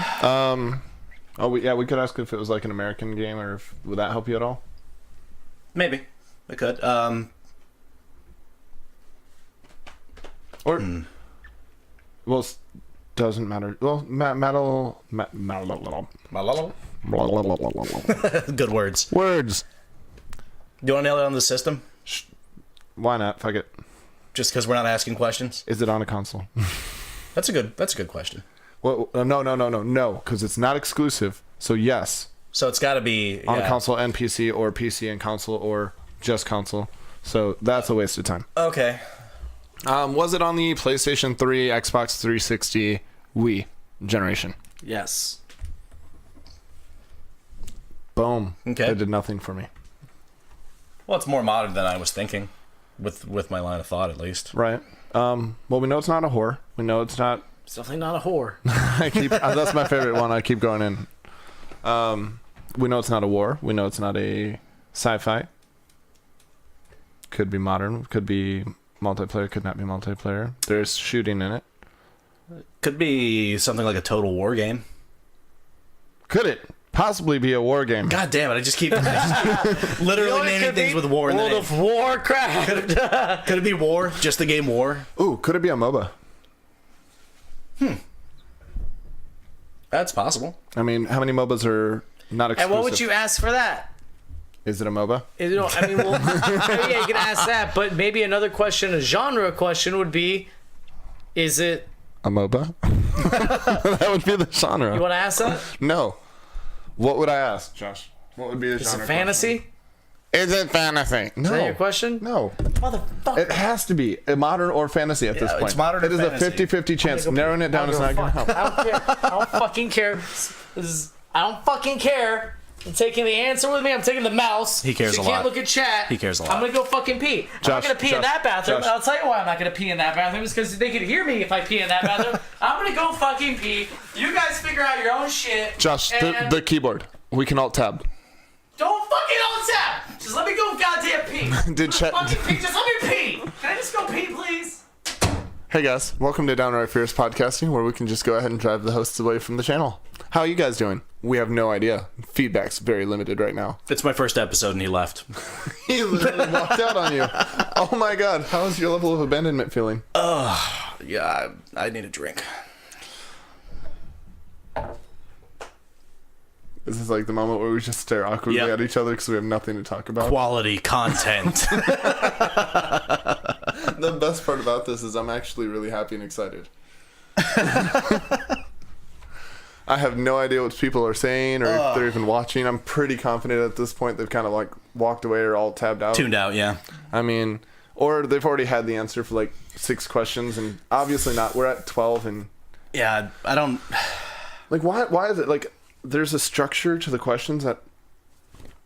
We could ask if it was like an American game, or would that help you at all? Maybe. I could. Well, doesn't matter. Well, metal. Good words. Words. Do you want to nail it on the system? Why not? Fuck it. Just because we're not asking questions? Is it on a console? That's a good question. Well, no, because it's not exclusive. So yes, So it's got to be on console and PC, or PC and console, or just console. So that's a waste of time. Okay. Was it on the PlayStation 3, Xbox 360, Wii generation? Yes. Boom. Okay. That did nothing for me. Well, it's more modern than I was thinking, with my line of thought at least. Right. Well, we know it's not a whore. We know it's not. It's definitely not a whore. That's my favorite one. I keep going in. We know it's not a war. We know it's not a sci-fi. Could be modern. Could be multiplayer. Could not be multiplayer. There's shooting in it. Could be something like a Total War game. Could it possibly be a war game? God damn it! I just keep literally naming things with war in the World name. of Warcraft. Could it be War? Just the game War? Ooh, could it be a MOBA? That's possible. I mean, how many MOBAs are not exclusive? And what would you ask for that? Is it a MOBA? You know, I mean, well, yeah, you can ask that, but maybe another question, a genre question, would be: is it A MOBA? That would be the genre. You want to ask that? No. What would I ask, Josh? What would be the Is genre? it fantasy? question? Is it fantasy? No. Is that your question? No. Motherfucker. It has to be a modern or fantasy at this point. it's modern or It is fantasy. a 50-50 chance. Narrowing it down is not going to help. I don't care. I don't fucking care. I don't fucking care. I'm taking the answer with me. I'm taking the mouse. He cares so a you lot. can't look at chat. He cares a lot. I'm gonna go fucking pee. I'm Josh, not gonna pee in Josh, that bathroom. Josh. I'll tell you why I'm not gonna pee in that bathroom. It's because they can hear me if I pee in that bathroom. I'm gonna go fucking pee. You guys figure out your own shit. Josh, and the keyboard. We can alt tab. don't fucking on tap. Just let me go goddamn pee. Did chat? Fucking pee. Just let me pee. Can I just go pee, please? Hey guys, welcome to Downright Fierce Podcasting, where we can just go ahead and drive the hosts away from the channel. How are you guys doing? We have no idea. Feedback's very limited right now. It's my first episode and he left. He literally walked out on you. Oh my god, how is your level of abandonment feeling? Yeah, I need a drink. This is like the moment where we just stare awkwardly Yep. at each other because we have nothing to talk about. Quality content. The best part about this is I'm actually really happy and excited. I have no idea what people are saying or if they're even watching. I'm pretty confident at this point they've kind of like walked away or all tabbed out. Tuned out, yeah. I mean, or they've already had the answer for like 6 questions and obviously not. We're at 12 and Yeah, I don't... like why is it like there's a structure to the questions that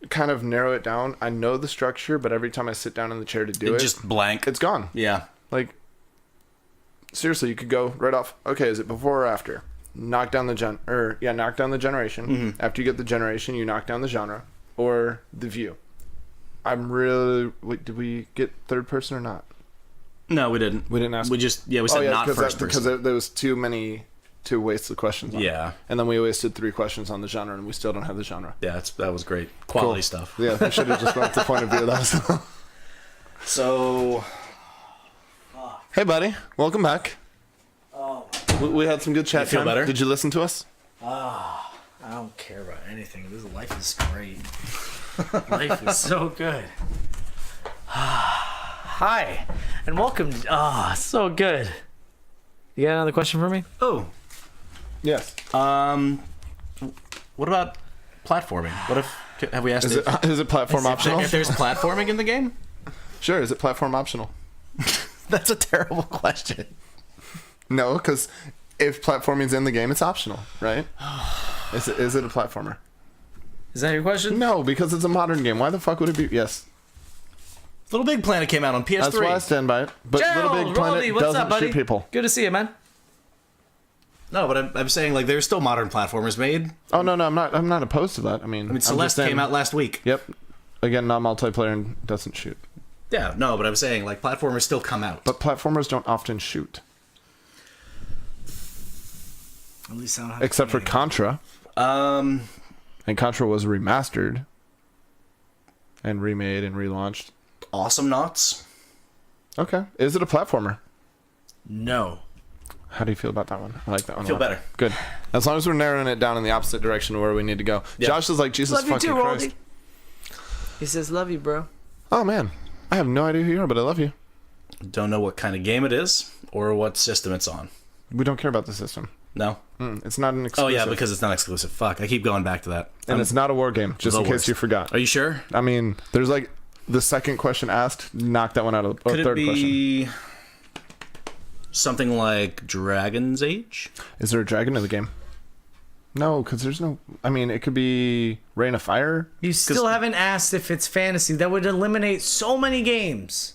kind of narrow it down. I know the structure, but every time I sit down in the chair to do it, Just blank. it's gone. Yeah. Like, seriously, you could go right off. Okay, is it before or after? Knock down the knock down the generation. Mm-hmm. After you get the generation, you knock down the genre or the view. Wait, did we get third person or not? No, we didn't. We didn't ask. We just, we said not first person. Because there was too many to waste the questions on. Yeah. And then we wasted 3 questions on the genre, and we still don't have the genre. Yeah, that was great. Quality Cool. stuff. Yeah, I should have just went to point of view. That was. So... Hey, buddy. Welcome back. Oh, We had some good chat You feel time. better? Did you listen to us? I don't care about anything. This life is great. Life is so good. Hi, and welcome. So good. You got another question for me? Oh. Yes. What about platforming? What if... Have we asked Is it platform optional? if there's platforming in the game? Sure. Is it platform optional? That's a terrible question. No, because if platforming's in the game, it's optional, right? Is it a platformer? Is that your question? No, because it's a modern game. Why the fuck would it be? Yes. Little Big Planet came out on PS3. That's why I stand by it. But Gerald, Little Big Planet Roldy, what's doesn't up, buddy? shoot people. Good to see you, man. No, but I'm saying like there's still modern platformers made. Oh no, I'm not opposed to that. I mean, Celeste came out last week. Yep. Again, not multiplayer and doesn't shoot. Yeah, no, but I'm saying like platformers still come out. But platformers don't often shoot. At least I don't have Except for Contra. And Contra was remastered and remade and relaunched. Awesome Knots. Okay. Is it a platformer? No. How do you feel about that one? I like that one. Feel a lot. better. Good. As long as we're narrowing it down in the opposite direction of where we need to go. Yeah. Josh is like, Jesus Love you fucking too, Christ. Roldy. He says, love you, bro. Oh man. I have no idea who you are, but I love you. Don't know what kind of game it is or what system it's on. We don't care about the system. No. It's not an exclusive. Oh yeah, because it's not exclusive. Fuck, I keep going back to that. And it's not a war game, just the in case worst. you forgot. Are you sure? I mean, there's like the second question asked, knock that one out of the Could third it question. be something like Dragon's Age? Is there a dragon in the game? No, because there's no. I mean, it could be Rain of Fire. You still haven't asked if it's fantasy. That would eliminate so many games.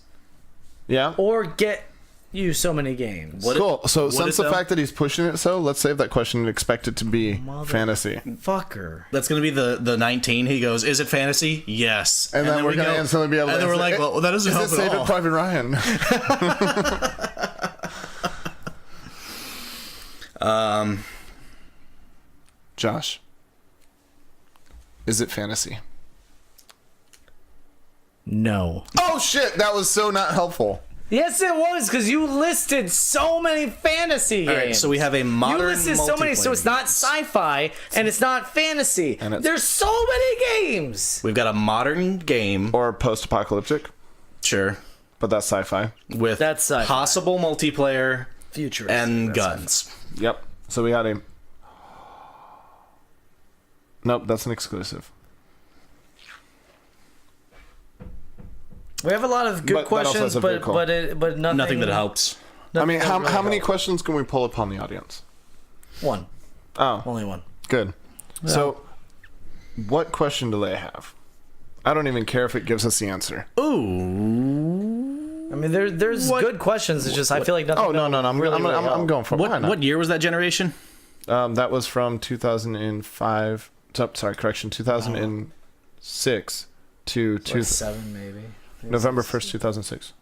Yeah. Or get you so many games. What Cool. So Would since it, the though? fact that he's pushing it so, let's save that question and expect it to be fantasy. Fucker. That's gonna be the 19. He goes, "Is it fantasy?" Yes. And then we're we gonna go- instantly be able to And then we're answer, like, "Well, that doesn't Is help it at Saving all." Private Ryan? Josh. Is it fantasy? No. Oh shit, that was so not helpful. Yes, it was, because you listed so many fantasy games. All right, so we have a modern. You listed so many, so it's not sci-fi and it's not fantasy. And it's- There's so many games. We've got a modern game, Or post-apocalyptic, sure, but that's sci-fi. with That's sci-fi. possible multiplayer Future and guns. Yep. So we got a... Nope, that's an exclusive. We have a lot of good But that also questions, has a but vehicle. but nothing. Nothing that helps. I mean, nothing how, that how many really questions can we pull upon the audience? helps. One, Oh, only one. good. So, what question do they have? I don't even care if it gives us the answer. Ooh. I mean, there's What- good questions. It's just I feel like nothing. Oh, no. I'm help. going for it. Why What not? what year was that generation? That was from 2005. Sorry, correction. 2006 to Like 7 maybe. November 1st, 2006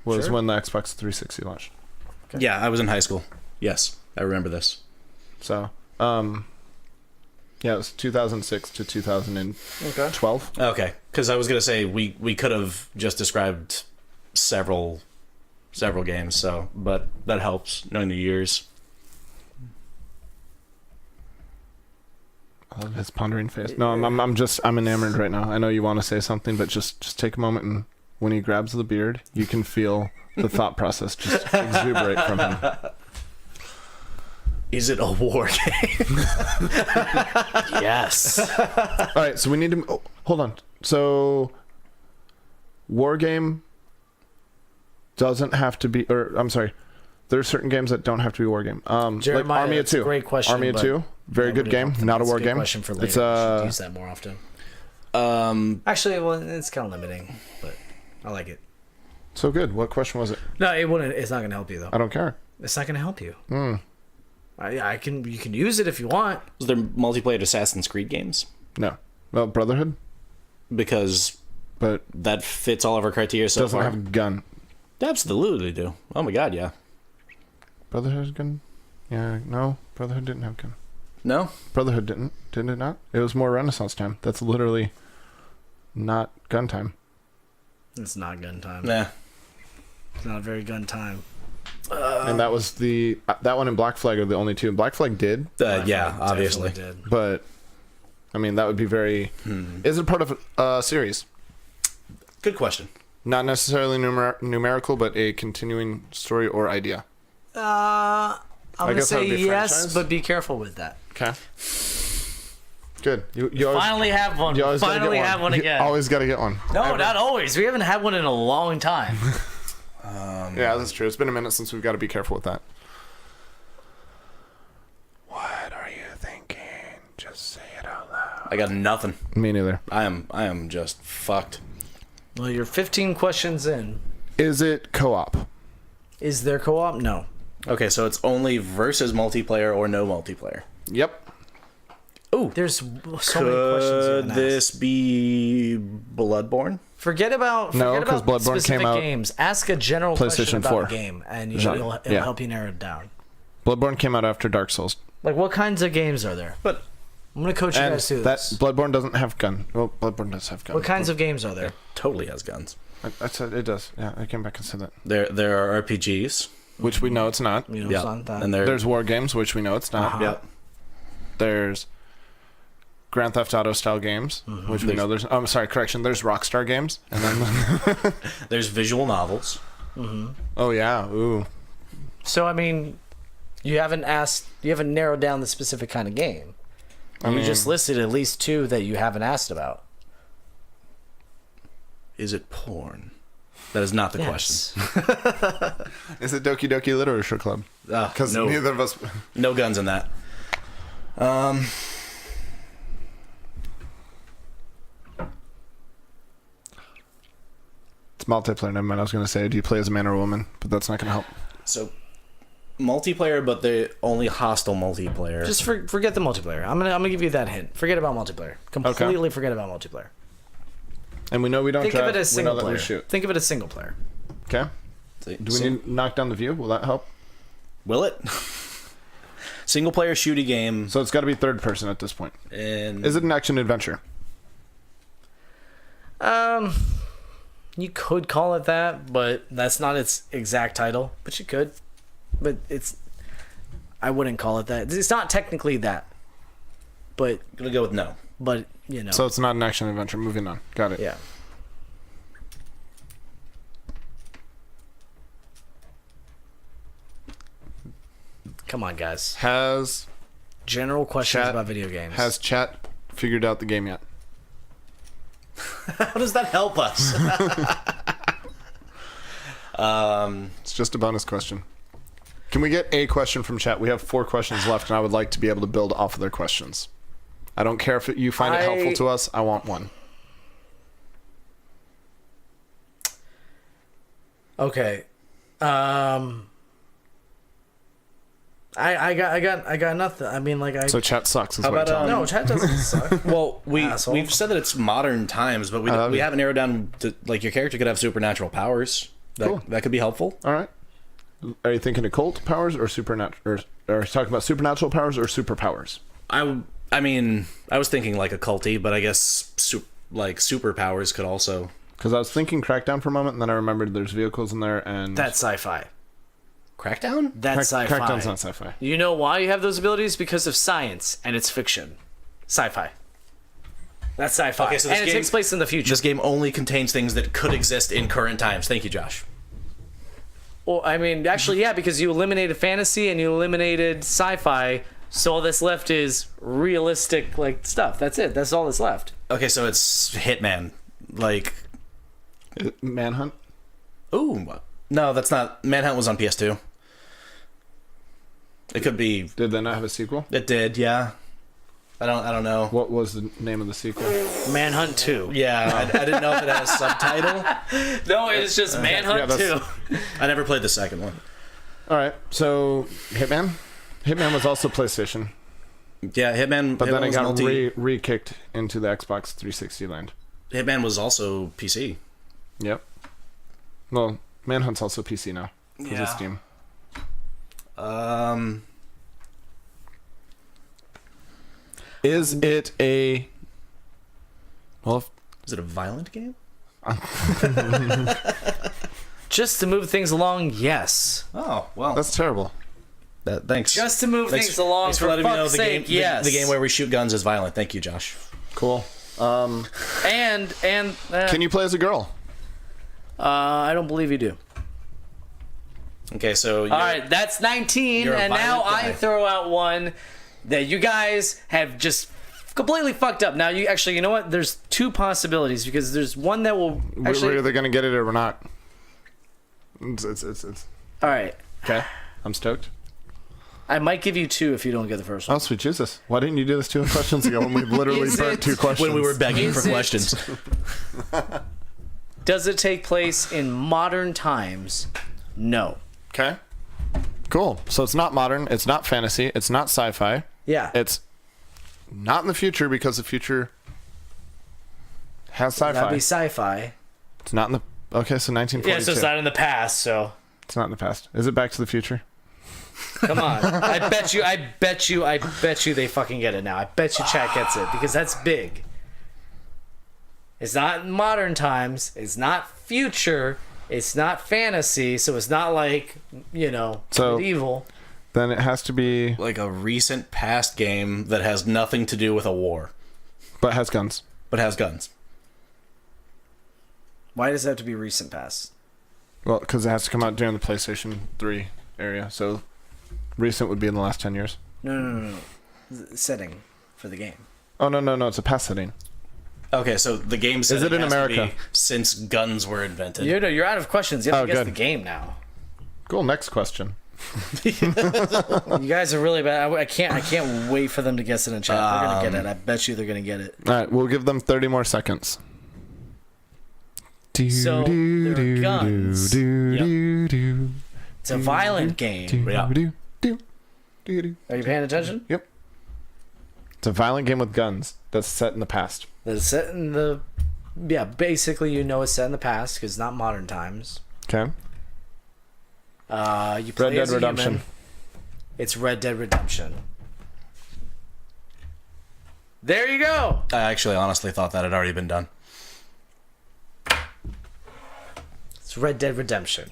was Sure. when the Xbox 360 launched. Okay. Yeah, I was in high school. Yes, I remember this. So, yeah, it was 2006 to 2012. Okay, because I was gonna say we could have just described several games. So, but that helps knowing the years. I love his pondering face. No, I'm enamored right now. I know you want to say something, but just take a moment, and when he grabs the beard, you can feel the thought process just exuberate from him. Is it a war game? Yes. All right, so we need to hold on. So, war game doesn't have to be, or I'm sorry, there are certain games that don't have to be a war game. Jeremiah, like Army of that's a Two. great question, Army of but Two, very that good wouldn't game, help. not a That's war good game. Question for later. It's We should use that more often. Actually, well, it's kind of limiting, but I like it. so good. What question was it? No, it wouldn't. It's not going to help you though. I don't care. It's not going to help you. You can use it if you want. Was there multiplayer Assassin's Creed games? No. Well, Brotherhood, Because but that fits all of our criteria so doesn't far. have a gun. Absolutely do. Oh my god, yeah. Brotherhood has gun? Yeah, no. Brotherhood didn't have gun. No? Brotherhood didn't. Didn't it not? It was more Renaissance time. That's literally not gun time. It's not gun time. Nah. It's not very gun time. And that was that one and Black Flag are the only two. Black Flag did, Yeah, obviously. Definitely did. but I mean that would be very. Is it part of a series? Good question. Not necessarily numerical, but a continuing story or idea. I'm gonna guess that would say be yes, franchise? but be careful with that. Okay. Good. You always, Finally have one. you always gotta Finally get have one You again. always got to get one. No, Ever. not always. We haven't had one in a long time. Yeah, that's true. It's been a minute since we've got to be careful with that. What are you thinking? Just say it out loud. I got nothing. Me neither. I am just fucked. Well, you're 15 questions in. Is it co-op? Is there co-op? No. Okay, so it's only versus multiplayer or no multiplayer. Yep. Ooh, there's so many questions. you Could haven't this asked. be Bloodborne? Forget about No, 'cause Bloodborne specific came out games. Ask a general question PlayStation about 4. a game, and Genre. it'll Yeah. help you narrow it down. Bloodborne came out after Dark Souls. Like, what kinds of games are there? But I'm gonna coach you And guys through that this. Bloodborne doesn't have gun. Well, Bloodborne does have gun. What kinds of games are there? totally has guns. I said it does. Yeah, I came back and said that. There are RPGs. Which we know it's not. You know, Yeah, it's not that. and There's war games, which we know it's not. Uh-huh. Yep. There's Grand Theft Auto style games, which we know there's. Oh, I'm sorry, correction. There's Rockstar games, and then. There's visual novels. Oh yeah, ooh. So I mean, you haven't narrowed down the specific kind of game. I You mean, just listed at least 2 that you haven't asked about. Is it porn? That is not the question. is it Doki Doki Literature Club? Because no, neither of us. no guns in that. It's multiplayer. Never mind. I was going to say, do you play as a man or a woman? But that's not going to help. So multiplayer, but the only hostile multiplayer. Just forget the multiplayer. I'm gonna give you that hint. Forget about multiplayer. Completely forget about multiplayer. And we know we don't Think drive. of it as we know single that we player. shoot. Think of it as single player. Okay. Do we need to knock down the view? Will that help? Will it? Single player shooty game. So it's got to be third person at this point. And Is it an action adventure? You could call it that, but that's not its exact title. But you could. But I wouldn't call it that. It's not technically that. But I'm gonna go with no. you know. So it's not an action adventure. Moving on. Got it. Yeah. Come on, guys. Has General questions Chat about video games. Has chat figured out the game yet? How does that help us? It's just a bonus question. Can we get a question from chat? We have 4 questions left, and I would like to be able to build off of their questions. I don't care if you find it helpful to us. I want one. Okay. I got nothing. I mean, like So chat sucks. Is How what about, I'm telling no, chat doesn't suck. Well, Asshole. we've said that it's modern times, but we haven't narrowed down to, like, your character could have supernatural powers. Cool. That could be helpful. you. All right. Are you thinking occult powers or supernatural? Or are you talking about supernatural powers or superpowers? I mean, I was thinking like occulty, but I guess superpowers could also. Because I was thinking Crackdown for a moment, and then I remembered there's vehicles in there, and That's sci-fi. Crackdown? That's sci-fi. Crackdown's not sci-fi. You know why you have those abilities? Because of science, and it's fiction. Sci-fi. That's sci-fi. Okay, so and this it game- takes place in the future. This game only contains things that could exist in current times. Thank you, Josh. Well, I mean, actually, yeah, because you eliminated fantasy and you eliminated sci-fi, so all that's left is realistic, like, stuff. That's it. That's all that's left. Okay, so it's Hitman. Like, Manhunt? ooh, no, that's not. Manhunt was on PS2. It could be. Did they not have a sequel? It did, yeah. I don't know. What was the name of the sequel? Manhunt 2. Yeah, I didn't know if it had a subtitle. No, it's just Manhunt 2. I never played the second one. All right, so Hitman. Hitman was also PlayStation, Yeah, Hitman. but Hitman then it was got re-kicked into the Xbox 360 land. Hitman was also PC. Yep. Well, Manhunt's also PC now. Because Yeah. of Steam. Is it a... Well, Is it a violent game? Just to move things along, yes. Oh well. that's terrible. Thanks. Just to move Thanks- things along, thanks for letting me know fuck's the sake, game. yes. The game where we shoot guns is violent. Thank you, Josh. Cool. And Can you play as a girl? I don't believe you do. Okay, so All right, that's 19, you're a and now violent guy. I throw out one that you guys have just completely fucked up. Now, you know what? There's 2 possibilities, because there's one that will We're actually... either going to get it or we're not. It's All right. okay. I'm stoked. I might give you 2 if you don't get the first one. Oh, sweet Jesus. Why didn't you do this 2 questions ago when we literally burnt 2 questions? When we were begging Is for it- questions. Does it take place in modern times? No. Okay. Cool. So it's not modern. It's not fantasy. It's not sci-fi. Yeah. It's not in the future because the future has sci-fi. That'd be sci-fi. It's not in the... Okay, so 1942. Yeah, so it's not in the past, so... It's not in the past. Is it Back to the Future? Come on. I bet you they fucking get it now. I bet you chat gets it, because that's big. It's not in modern times. It's not future. It's not fantasy, so it's not like, medieval. Then it has to be... Like a recent past game that has nothing to do with a war, But has guns. but has guns. Why does it have to be recent past? Well, because it has to come out during the PlayStation 3 area. So recent would be in the last 10 years. No. The setting for the game. Oh, no. It's a past setting. Okay, so the game says Is it in has to America? be since guns were invented. You're out of questions. You have to guess good. the game now. Cool. Next question. You guys are really bad. I can't wait for them to guess it in chat. They're gonna get it. I bet you they're gonna get it. All right. We'll give them 30 more seconds. So, there are guns. Yep. It's a violent game. Yeah. Are you paying attention? Yep. It's a violent game with guns that's set in the past. It's set in the... Yeah, basically it's set in the past, because it's not modern times. Okay. You play Red Dead as a Redemption. human. It's Red Dead Redemption. There you go! I actually honestly thought that had already been done. It's Red Dead Redemption.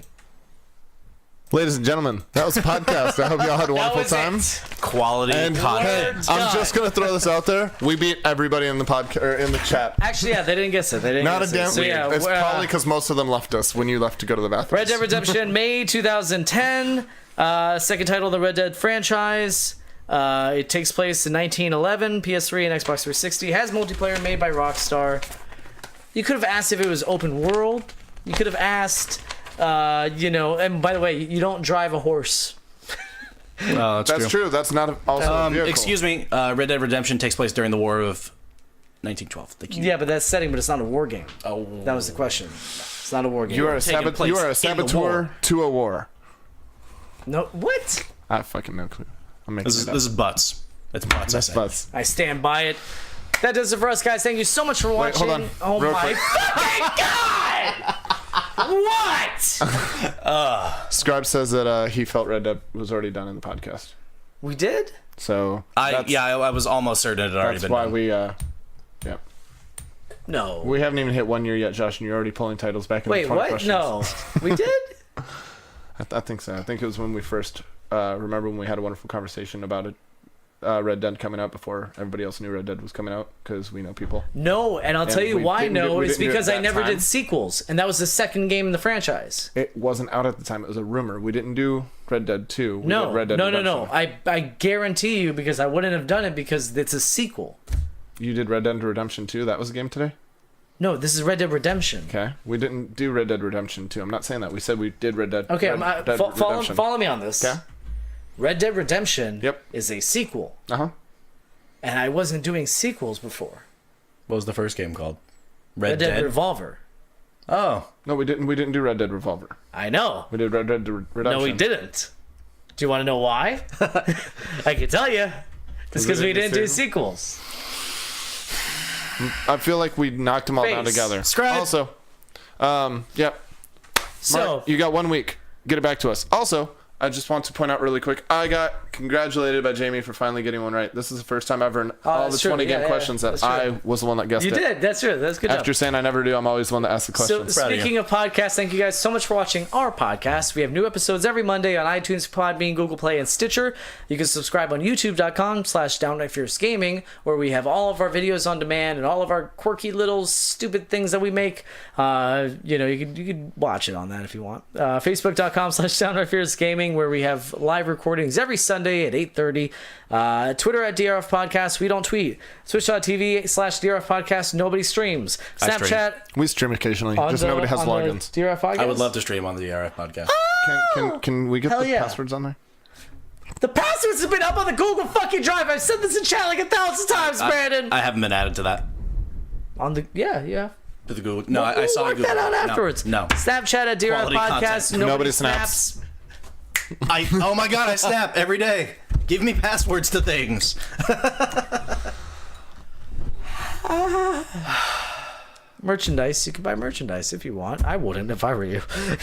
Ladies and gentlemen, that was the podcast. I hope y'all had a wonderful time. Quality And content. hey, I'm just gonna throw this out there. We beat everybody in the podcast or in the chat. Actually, yeah, they didn't guess it. They didn't Not a guess damn. it. So, yeah, it's probably because most of them left us when you left to go to the bathroom. Red Dead Redemption, May 2010. Second title of the Red Dead franchise. It takes place in 1911, PS3 and Xbox 360. Has multiplayer made by Rockstar. You could have asked if it was open world. You could have asked, and by the way, you don't drive a horse. That's true. That's not also a vehicle. Excuse me. Red Dead Redemption takes place during the War of 1912. Thank you. Yeah, but that's setting, but it's not a war game. Oh, that was the question. It's not a war game. You are a taking place in the saboteur war. to a war. No, what? I have fucking no clue. I'm making This it up. is butts. It's butts. That's I say. butts. I stand by it. That does it for us, guys. Thank you so much for watching. hold on. Oh Real my quick. fucking god! What? Scribe says that he felt Red Dead was already done in the podcast. We did? So I was almost certain it had already that's been why done. No. we haven't even hit 1 year yet, Josh, and you're already pulling titles back in. Wait, 20 what? questions. No. We did? I think so. I think it was when we first remember when we had a wonderful conversation about it. Red Dead coming out before everybody else knew Red Dead was coming out because we know people. No, and I'll tell you we why didn't do- no. we It's didn't do it because I that never time. did sequels, and that was the second game in the franchise. It wasn't out at the time. It was a rumor. We didn't do Red Dead 2. We No, did Red Dead no. Redemption. I guarantee you, because I wouldn't have done it because it's a sequel. You did Red Dead Redemption 2. That was the game today? No, this is Red Dead Redemption. Okay. We didn't do Red Dead Redemption 2. I'm not saying that. We said we did Red Dead. Okay, Red Dead Redemption. follow me on this. Okay. Red Dead Redemption Yep. is a sequel, Uh-huh. and I wasn't doing sequels before. What was the first game called? Red Dead Revolver. Oh. No, we didn't do Red Dead Revolver. I know. We did Red Dead Redemption. No, we didn't. Do you want to know why? I can tell you. It's because we didn't do sequels. I feel like we knocked them all down Face. together. Scribe. Also, yep. So, Mark, you got 1 week. Get it back to us. Also, I just want to point out really quick, I got congratulated by Jamie for finally getting one right. This is the first time ever in all the that's true. 20 game Yeah, questions that that's true. I was the one that guessed you it. did. That's true. That's good. After job. saying I never do, I'm always the one that asks the So questions. Proud of you. speaking of podcasts, thank you guys so much for watching our podcast. We have new episodes every Monday on iTunes, Podbean, Google Play, and Stitcher. You can subscribe on youtube.com/downrightfiercegaming, where we have all of our videos on demand and all of our quirky little stupid things that we make. You could watch it on that if you want. Facebook.com/downrightfiercegaming, where we have live recordings every Sunday Sunday at 8:30. Twitter at DRF Podcast. We don't tweet. Twitch.tv/DRF Podcast. Nobody streams. I stream. Snapchat. We stream occasionally. Just nobody has logins. DRF Podcast. I would love to stream on the DRF podcast. Can we get Hell the yeah. passwords on there? The passwords have been up on the Google fucking Drive. I've said this in chat like 1,000 times, Brandon. I haven't been added to that. On the yeah. To the Google. No, I saw work Google. that out afterwards. No. Snapchat at DRF Quality Podcast. content. Nobody snaps. Oh my god, I snap every day. Give me passwords to things. Merchandise. You can buy merchandise if you want. I wouldn't if I were you.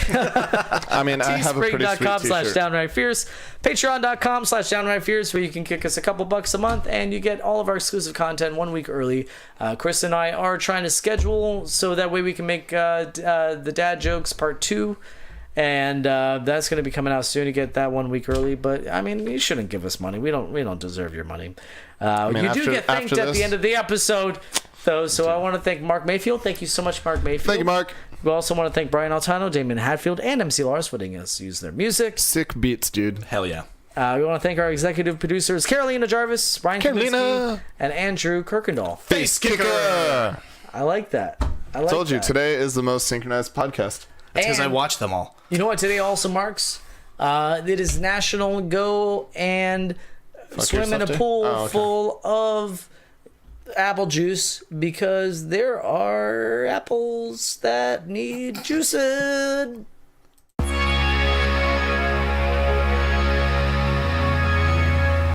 I mean, I have a pretty sweet t-shirt. Downright Fierce. Patreon.com/Downright Fierce, where you can kick us a couple bucks a month and you get all of our exclusive content 1 week early. Chris and I are trying to schedule so that way we can make the dad jokes part 2. And that's going to be coming out soon to get that 1 week early. But I mean, you shouldn't give us money. We don't deserve your money. You do get thanked at the end of the episode, though. So I want to thank Mark Mayfield. Thank you so much, Mark Mayfield. Thank you, Mark. We also want to thank Brian Altano, Damon Hatfield, and MC Lars for letting us use their music. Sick beats, dude. Hell yeah. We want to thank our executive producers, Carolina Jarvis, Brian Kaminsky, and Andrew Kirkendall. Face kicker. I like that. Told you, today is the most synchronized podcast. That's because I And- watched them all. You know what today also marks? It is National Go and Swim in a yourself day? Pool Oh, okay. full of apple juice because there are apples that need juicing.